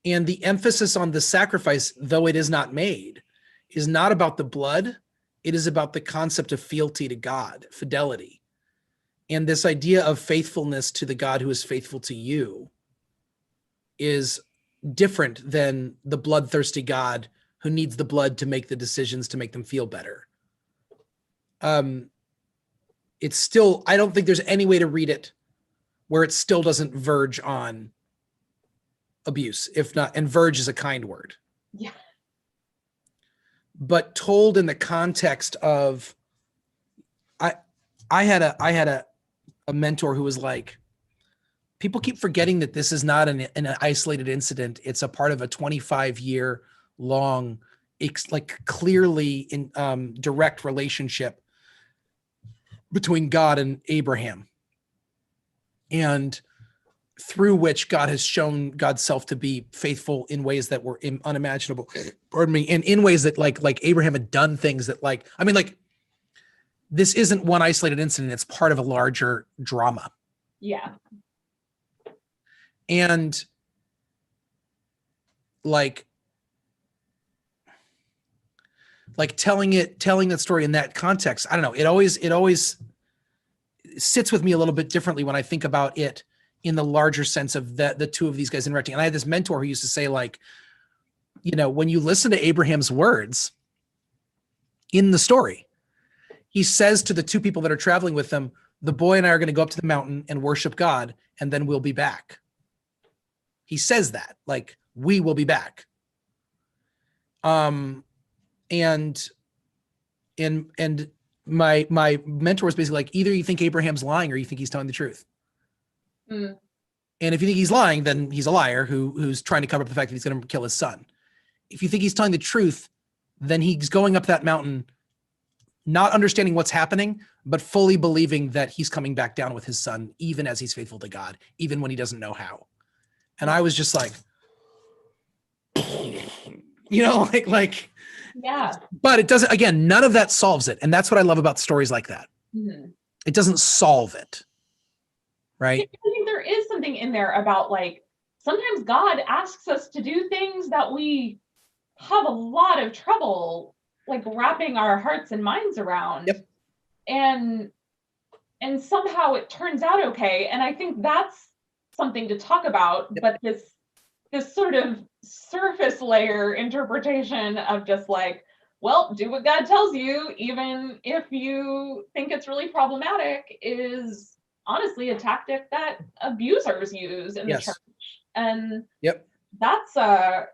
And the emphasis on the sacrifice, though it is not made, is not about the blood. It is about the concept of fealty to God, fidelity. And this idea of faithfulness to the God who is faithful to you is different than the bloodthirsty God who needs the blood to make the decisions to make them feel better. It's still, I don't think there's any way to read it where it still doesn't verge on abuse, if not, and verge is a kind word. Yeah. But told in the context of, I had a mentor who was like, people keep forgetting that this is not an isolated incident. It's a part of a 25-year long, like clearly in direct relationship between God and Abraham, and through which God has shown God's self to be faithful in ways that were unimaginable. Pardon me, and in ways that like Abraham had done things that this isn't one isolated incident. It's part of a larger drama. Yeah. And like telling that story in that context, I don't know. It always sits with me a little bit differently when I think about it in the larger sense of the two of these guys interacting. And I had this mentor who used to say, like, when you listen to Abraham's words in the story, he says to the two people that are traveling with them, the boy and I are going to go up to the mountain and worship God, and then we'll be back. He says that, like, we will be back. And my mentor was basically like, either you think Abraham's lying or you think he's telling the truth. Mm. And if you think he's lying, then he's a liar who's trying to cover up the fact that he's going to kill his son. If you think he's telling the truth, then he's going up that mountain, not understanding what's happening, but fully believing that he's coming back down with his son, even as he's faithful to God, even when he doesn't know how. And I was just like, like, yeah. But it doesn't, again, none of that solves it. And that's what I love about stories like that. Mm-hmm. It doesn't solve it. Right. I think there is something in there about like sometimes God asks us to do things that we have a lot of trouble like wrapping our hearts and minds around. Yep. And somehow it turns out okay. And I think that's something to talk about. Yep. But this sort of surface layer interpretation of just like, well, do what God tells you, even if you think it's really problematic, is honestly a tactic that abusers use in the church. And yep, that's something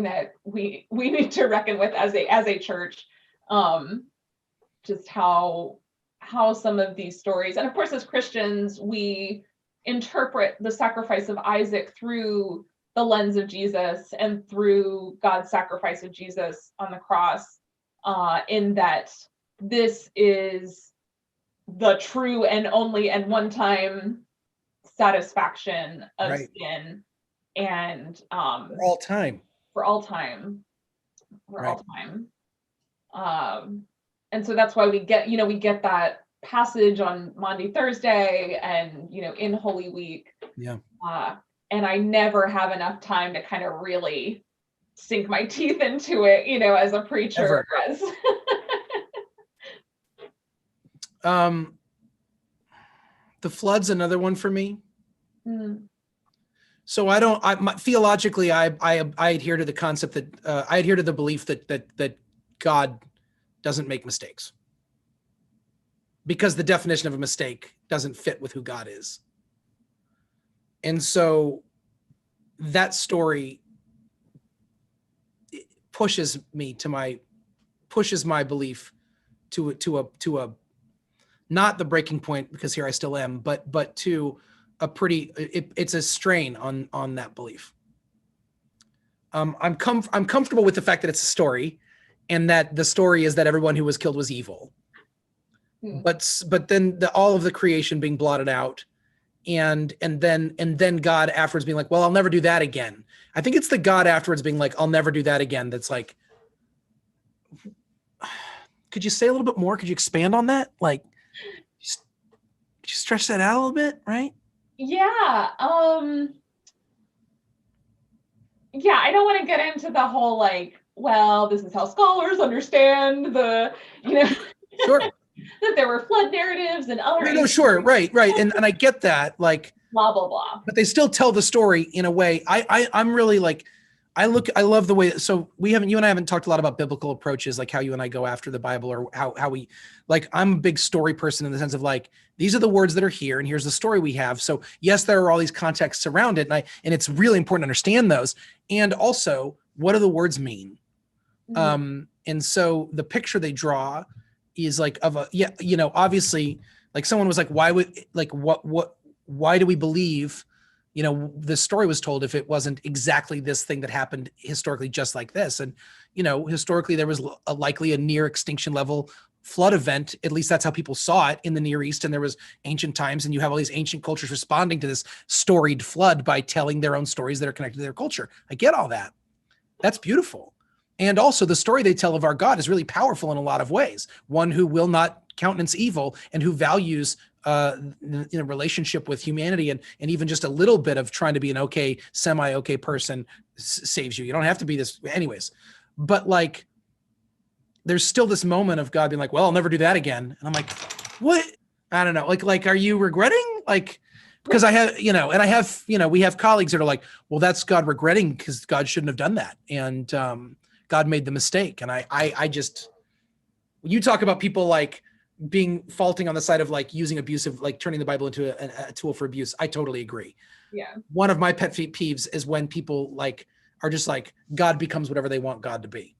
that we need to reckon with as a church. Just how some of these stories, and of course as Christians, we interpret the sacrifice of Isaac through the lens of Jesus and through God's sacrifice of Jesus on the cross, in that this is the true and only and one-time satisfaction of sin, and for all time. And so that's why we get that passage on Maundy Thursday and in Holy Week. Yeah. And I never have enough time to kind of really sink my teeth into it, as a preacher. The flood's another one for me. Mm. So theologically, I adhere to the concept that I adhere to the belief that God doesn't make mistakes, because the definition of a mistake doesn't fit with who God is. And so that story pushes my belief to a not the breaking point, because here I still am, but to a it's a strain on that belief. I'm comfortable with the fact that it's a story, and that the story is that everyone who was killed was evil. But then all of the creation being blotted out, and then God afterwards being like, well, I'll never do that again. I think it's the God afterwards being like, I'll never do that again. That's like, could you say a little bit more? Could you expand on that? Like, could you stretch that out a little bit, right? Yeah. Yeah, I don't want to get into the whole like, well, this is how scholars understand the, sure, that there were flood narratives and other. No, sure, right, and I get that, like, blah blah blah. But they still tell the story in a way. I'm really like, I love the way. So you and I haven't talked a lot about biblical approaches, like how you and I go after the Bible, or how we, like, I'm a big story person in the sense of like, these are the words that are here, and here's the story we have. So yes, there are all these contexts around it, and it's really important to understand those. And also, what do the words mean? Mm-hmm. And so the picture they draw is like obviously, like someone was like, why do we believe, the story was told if it wasn't exactly this thing that happened historically, just like this? And, historically there was likely a near extinction level flood event. At least that's how people saw it in the Near East. And there was ancient times, and you have all these ancient cultures responding to this storied flood by telling their own stories that are connected to their culture. I get all that. That's beautiful. And also the story they tell of our God is really powerful in a lot of ways. One who will not countenance evil, and who values in a relationship with humanity, and even just a little bit of trying to be an semi-okay person saves you. You don't have to be this anyways. But like, there's still this moment of God being like, well, I'll never do that again. And I'm like, what? I don't know. Like, are you regretting? Like, because I have, and I have, we have colleagues that are like, well, that's God regretting because God shouldn't have done that. And God made the mistake. And I just, when you talk about people like faulting on the side of like using abusive, like turning the Bible into a tool for abuse, I totally agree. Yeah. One of my pet peeves is when people like are just like, God becomes whatever they want God to be.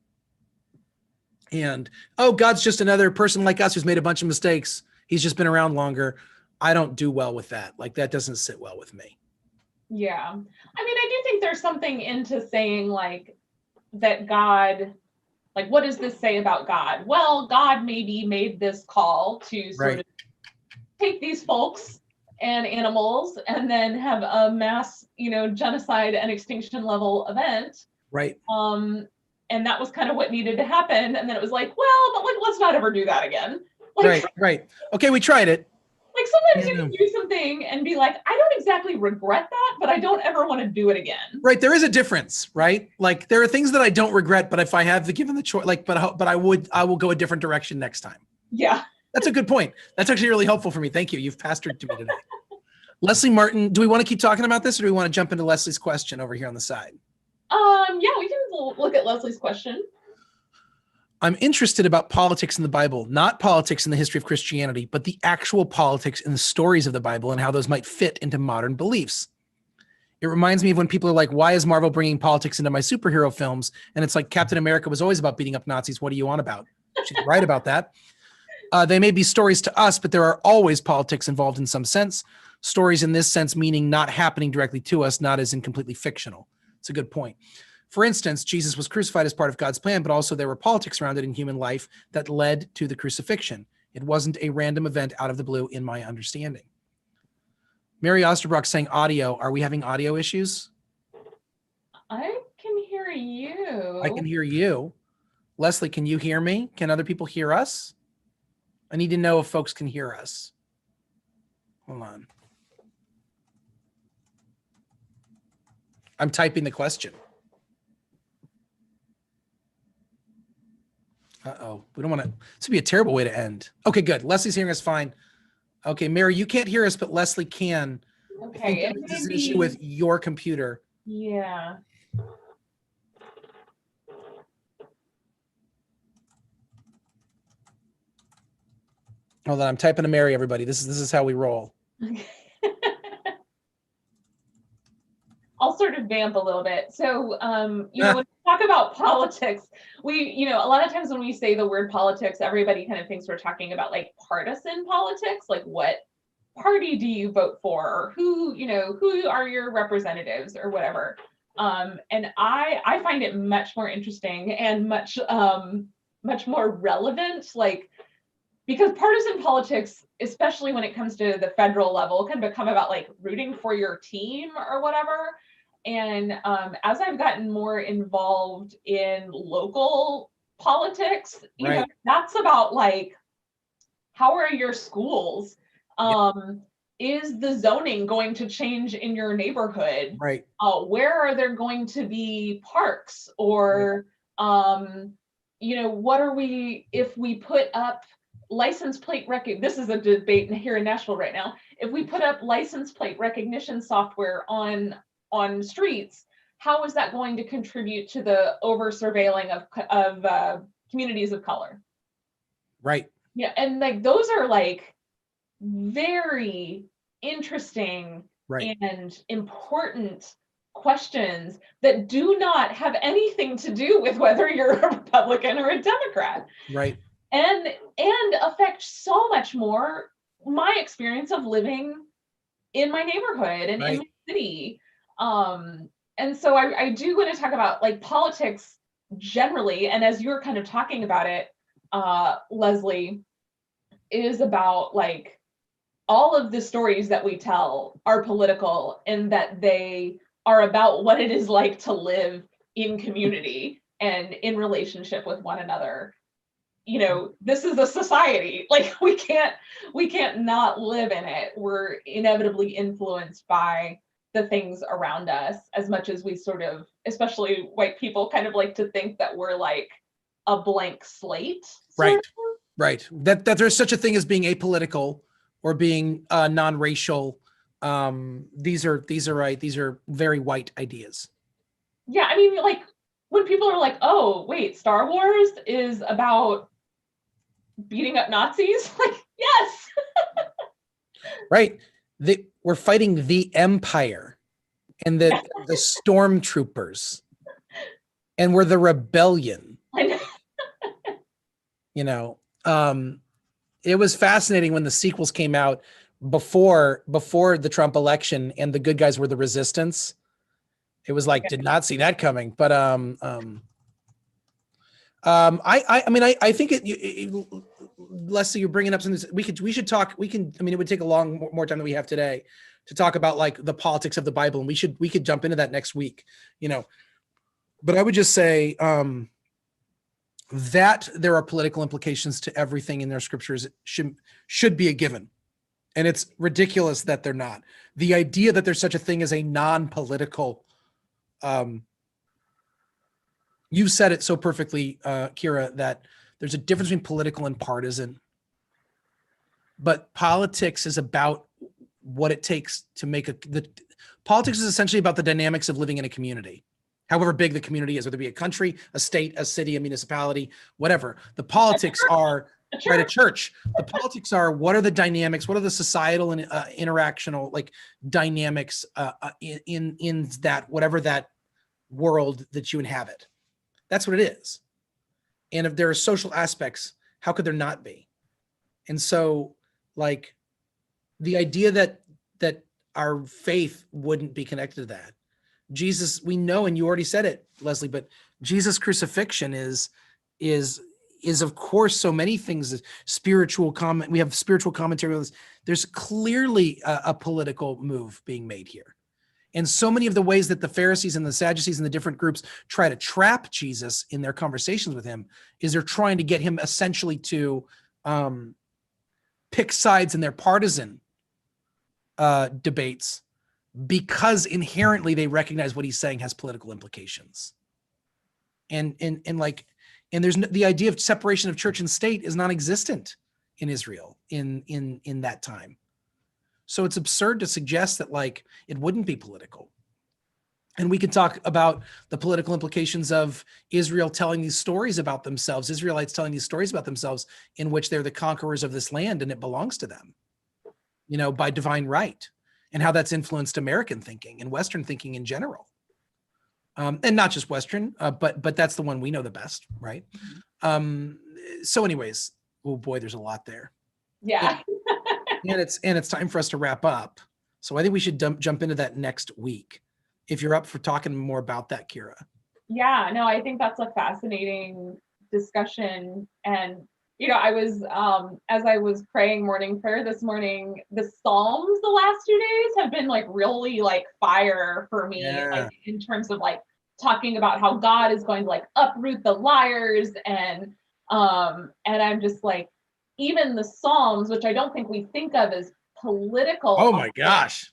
And, God's just another person like us who's made a bunch of mistakes. He's just been around longer. I don't do well with that. Like, that doesn't sit well with me. Yeah. I mean, I do think there's something into saying like that God, like, what does this say about God? Well, God maybe made this call to sort of take these folks and animals and then have a mass, genocide and extinction level event. Right. And that was kind of what needed to happen. And then it was like, well, but like, let's not ever do that again. Like, right. Okay, we tried it. Like sometimes Yeah, you no. can do something and be like, I don't exactly regret that, but I don't ever want to do it again. Right. There is a difference, right? Like there are things that I don't regret, but if I have the given the choice, like, but I will go a different direction next time. Yeah. That's a good point. That's actually really helpful for me. Thank you. You've pastored to me today. Leslie Martin, do we want to keep talking about this or do we want to jump into Leslie's question over here on the side? Yeah, we can look at Leslie's question. I'm interested about politics in the Bible, not politics in the history of Christianity, but the actual politics in the stories of the Bible and how those might fit into modern beliefs. It reminds me of when people are like, why is Marvel bringing politics into my superhero films? And it's like Captain America was always about beating up Nazis. What are you on about? She's right about that. They may be stories to us, but there are always politics involved in some sense. Stories in this sense, meaning not happening directly to us, not as in completely fictional. It's a good point. For instance, Jesus was crucified as part of God's plan, but also there were politics around it in human life that led to the crucifixion. It wasn't a random event out of the blue, in my understanding. Mary Osterbrock saying audio. Are we having audio issues? I can hear you. I can hear you. Leslie, can you hear me? Can other people hear us? I need to know if folks can hear us. Hold on. I'm typing the question. Uh-oh. We don't want to. This would be a terrible way to end. Okay, good. Leslie's hearing us fine. Okay, Mary, you can't hear us, but Leslie can. I Okay, think it that may is an be, issue with your computer. yeah. Hold on, I'm typing to Mary, everybody. This is how we roll. I'll sort of vamp a little bit. So, you know, when we talk about politics, a lot of times when we say the word politics, everybody kind of thinks we're talking about like partisan politics, like what party do you vote for, or who are your representatives or whatever. And I find it much more interesting and much more relevant, like, because partisan politics, especially when it comes to the federal level, can become about like rooting for your team or whatever. And as I've gotten more involved in local politics, Right. that's about like, how are your schools? Is the zoning going to change in your neighborhood? Right. Where are there going to be parks? Or what are we, if we put up license plate this is a debate here in Nashville right now. If we put up license plate recognition software on streets, how is that going to contribute to the over surveilling of communities of color? Right. Yeah, and like those are like very interesting and important questions that do not have anything to do with whether you're a Republican or a Democrat. Right. And affect so much more my experience of living in my neighborhood and in my city. And so I do want to talk about like politics generally, and as you're kind of talking about it, Leslie, is about like all of the stories that we tell are political and that they are about what it is like to live in community and in relationship with one another. This is a society, like we can't not live in it. We're inevitably influenced by the things around us, as much as we sort of, especially white people, kind of like to think that we're like a blank slate. Right. Right. That there's such a thing as being apolitical or being non-racial. These are right. These are very white ideas. Yeah, I mean, like when people are like, "Oh, wait, Star Wars is about beating up Nazis," like, yes. Right. We're fighting the Empire and the stormtroopers, and we're the rebellion. I know. It was fascinating when the sequels came out before the Trump election, and the good guys were the resistance. It was like, did not see that coming. But I think Leslie, you're bringing up something. We should talk. It would take a long more time than we have today to talk about like the politics of the Bible, and we could jump into that next week. But I would just say that there are political implications to everything in their scriptures should be a given. And it's ridiculous that they're not. The idea that there's such a thing as a non-political, you said it so perfectly, Kira, that there's a difference between political and partisan. But politics is about what it takes to make politics is essentially about the dynamics of living in a community, however big the community is, whether it be a country, a state, a city, a municipality, whatever. The politics are right, a church. The politics are, what are the dynamics? What are the societal and interactional like dynamics in that, whatever that world that you inhabit? That's what it is. And if there are social aspects, how could there not be? And so, like, the idea that our faith wouldn't be connected to that. Jesus, we know, and you already said it, Leslie, but Jesus' crucifixion is of course so many things. Spiritual comment. We have spiritual commentary on this. There's clearly a political move being made here. And so many of the ways that the Pharisees and the Sadducees and the different groups try to trap Jesus in their conversations with him is they're trying to get him essentially to pick sides in their partisan debates, because inherently they recognize what he's saying has political implications. And there's the idea of separation of church and state is non-existent in Israel in that time. So it's absurd to suggest that like it wouldn't be political. And we could talk about the political implications of Israel telling these stories about themselves, Israelites telling these stories about themselves in which they're the conquerors of this land and it belongs to them, by divine right, and how that's influenced American thinking and Western thinking in general. And not just Western, but that's the one we know the best, right? So anyways, oh boy, there's a lot there. Yeah. and it's time for us to wrap up. So I think we should jump into that next week, if you're up for talking more about that, Kira. Yeah, no, I think that's a fascinating discussion. And, I was, as I was praying morning prayer this morning, the Psalms the last 2 days have been like really like fire for me, like in terms of like talking about how God is going to like uproot the liars. And I'm just like, even the Psalms, which I don't think we think of as political. Oh my gosh.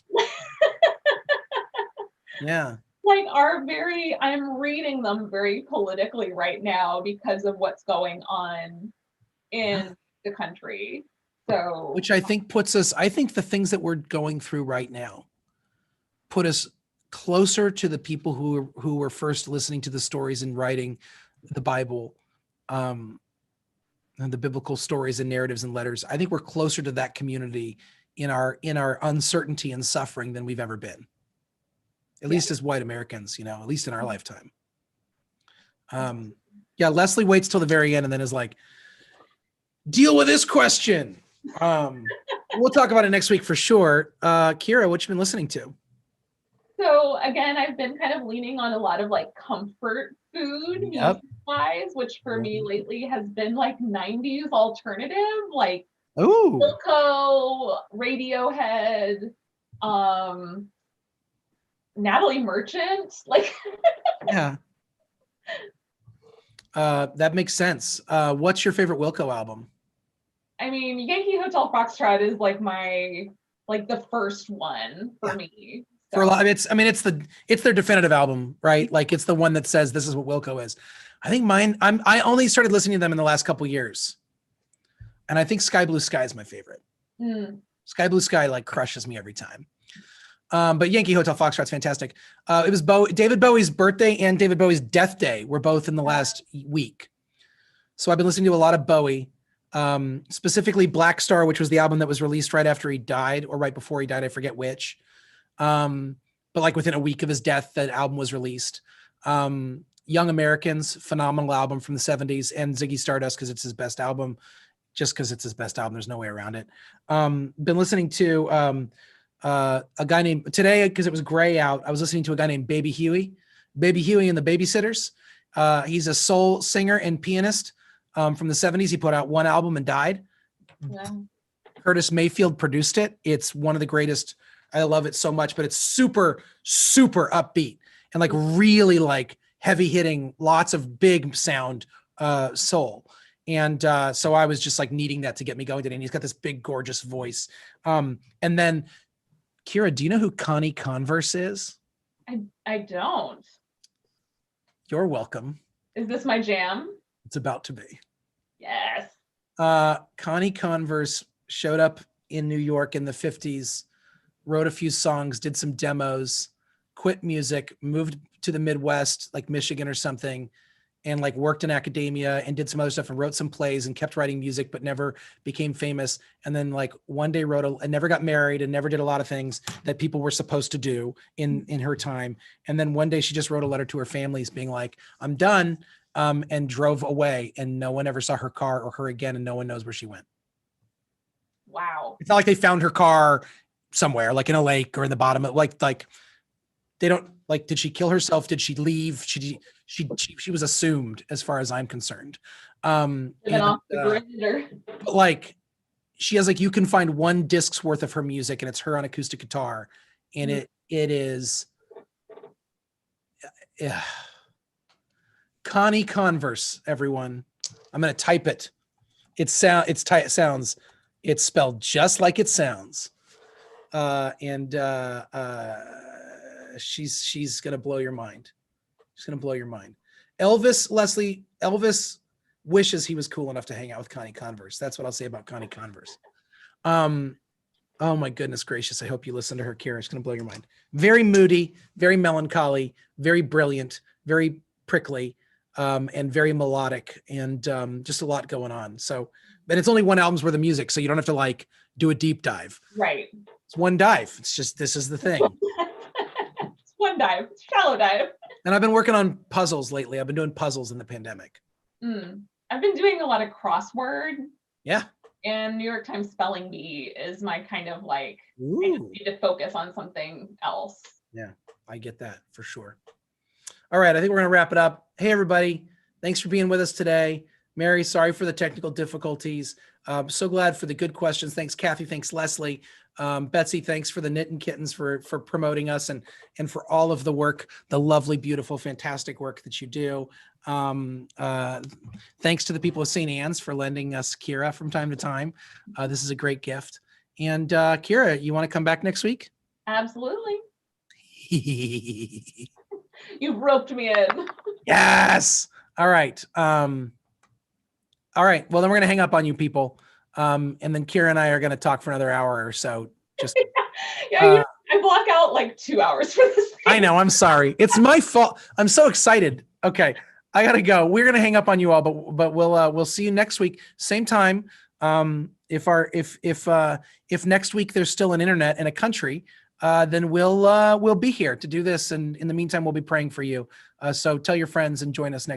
Yeah. Like I'm reading them very politically right now because of what's going on in the country. So, which I think I think the things that we're going through right now put us closer to the people who were first listening to the stories and writing the Bible, and the biblical stories and narratives and letters. I think we're closer to that community in our uncertainty and suffering than we've ever been. At least as white Americans, at least in our lifetime. Leslie waits till the very end and then is like, deal with this question. We'll talk about it next week for sure. Kira, what you been listening to? So again, I've been kind of leaning on a lot of like comfort food wise, which for me lately has been like 90s alternative, like Wilco, Radiohead, Natalie Merchant, like that makes sense. What's your favorite Wilco album? I mean, Yankee Hotel Foxtrot is like the first one for me. So. For a lot, it's their definitive album, right? Like it's the one that says this is what Wilco is. I think mine. I only started listening to them in the last couple years, and I think Sky Blue Sky is my favorite. Sky Blue Sky like crushes me every time. But Yankee Hotel Foxtrot's fantastic. It was David Bowie's birthday and David Bowie's death day were both in the last week. So I've been listening to a lot of Bowie, specifically Black Star, which was the album that was released right after he died or right before he died. I forget which. But like within a week of his death, that album was released. Young Americans, phenomenal album from the 70s, and Ziggy Stardust because it's his best album. Just because it's his best album, there's no way around it. Been listening to a guy named today because it was gray out. I was listening to a guy named Baby Huey and the Babysitters. He's a soul singer and pianist from the 70s. He put out one album and died. Yeah. Curtis Mayfield produced it. It's one of the greatest. I love it so much, but it's super, super upbeat and like really like heavy hitting, lots of big sound soul. And so I was just like needing that to get me going today. And he's got this big, gorgeous voice. And then Kira, do you know who Connie Converse is? I don't. You're welcome. Is this my jam? It's about to be. Yes. Connie Converse showed up in New York in the 50s, wrote a few songs, did some demos, quit music, moved to the Midwest, like Michigan or something, and like worked in academia and did some other stuff and wrote some plays and kept writing music, but never became famous. And then like one day and never got married and never did a lot of things that people were supposed to do in her time. And then one day she just wrote a letter to her families being like, I'm done, and drove away, and no one ever saw her car or her again. And no one knows where she went. Wow. It's not like they found her car somewhere, like in a lake or in the bottom of like they don't like, did she kill herself? Did she leave? She was assumed as far as I'm concerned. Off the grid or... But like she has like, you can find one disc's worth of her music and it's her on acoustic guitar. And it is Connie Converse, everyone. I'm going to type it. It's sounds, it's spelled just like it sounds. She's going to blow your mind. She's going to blow your mind. Elvis wishes he was cool enough to hang out with Connie Converse. That's what I'll say about Connie Converse. Oh my goodness gracious. I hope you listen to her, Kira. It's going to blow your mind. Very moody, very melancholy, very brilliant, very prickly, and very melodic, and just a lot going on. So, but it's only one album's worth of music, so you don't have to like do a deep dive. Right. It's one dive. It's just, this is the thing. It's one dive, shallow dive. And I've been working on puzzles lately. I've been doing puzzles in the pandemic. I've been doing a lot of crossword. Yeah. And New York Times Spelling Bee is my kind of like, Ooh. I just need to focus on something else. Yeah, I get that for sure. All right, I think we're going to wrap it up. Hey, everybody. Thanks for being with us today. Mary, sorry for the technical difficulties. So glad for the good questions. Thanks, Kathy. Thanks, Leslie. Betsy, thanks for the Knit and Kittens for promoting us and for all of the work, the lovely, beautiful, fantastic work that you do. Thanks to the people of St. Anne's for lending us Kira from time to time. This is a great gift. And Kira, you want to come back next week? Absolutely. You've roped me in. Yes. All right. All right. Well, then we're going to hang up on you people. And then Kira and I are going to talk for another hour or so. Just I block out like 2 hours for this thing. I know. I'm sorry. It's my fault. I'm so excited. Okay. I got to go. We're going to hang up on you all, but we'll see you next week. Same time. If next week there's still an internet and a country, then we'll be here to do this. And in the meantime, we'll be praying for you. So tell your friends and join us next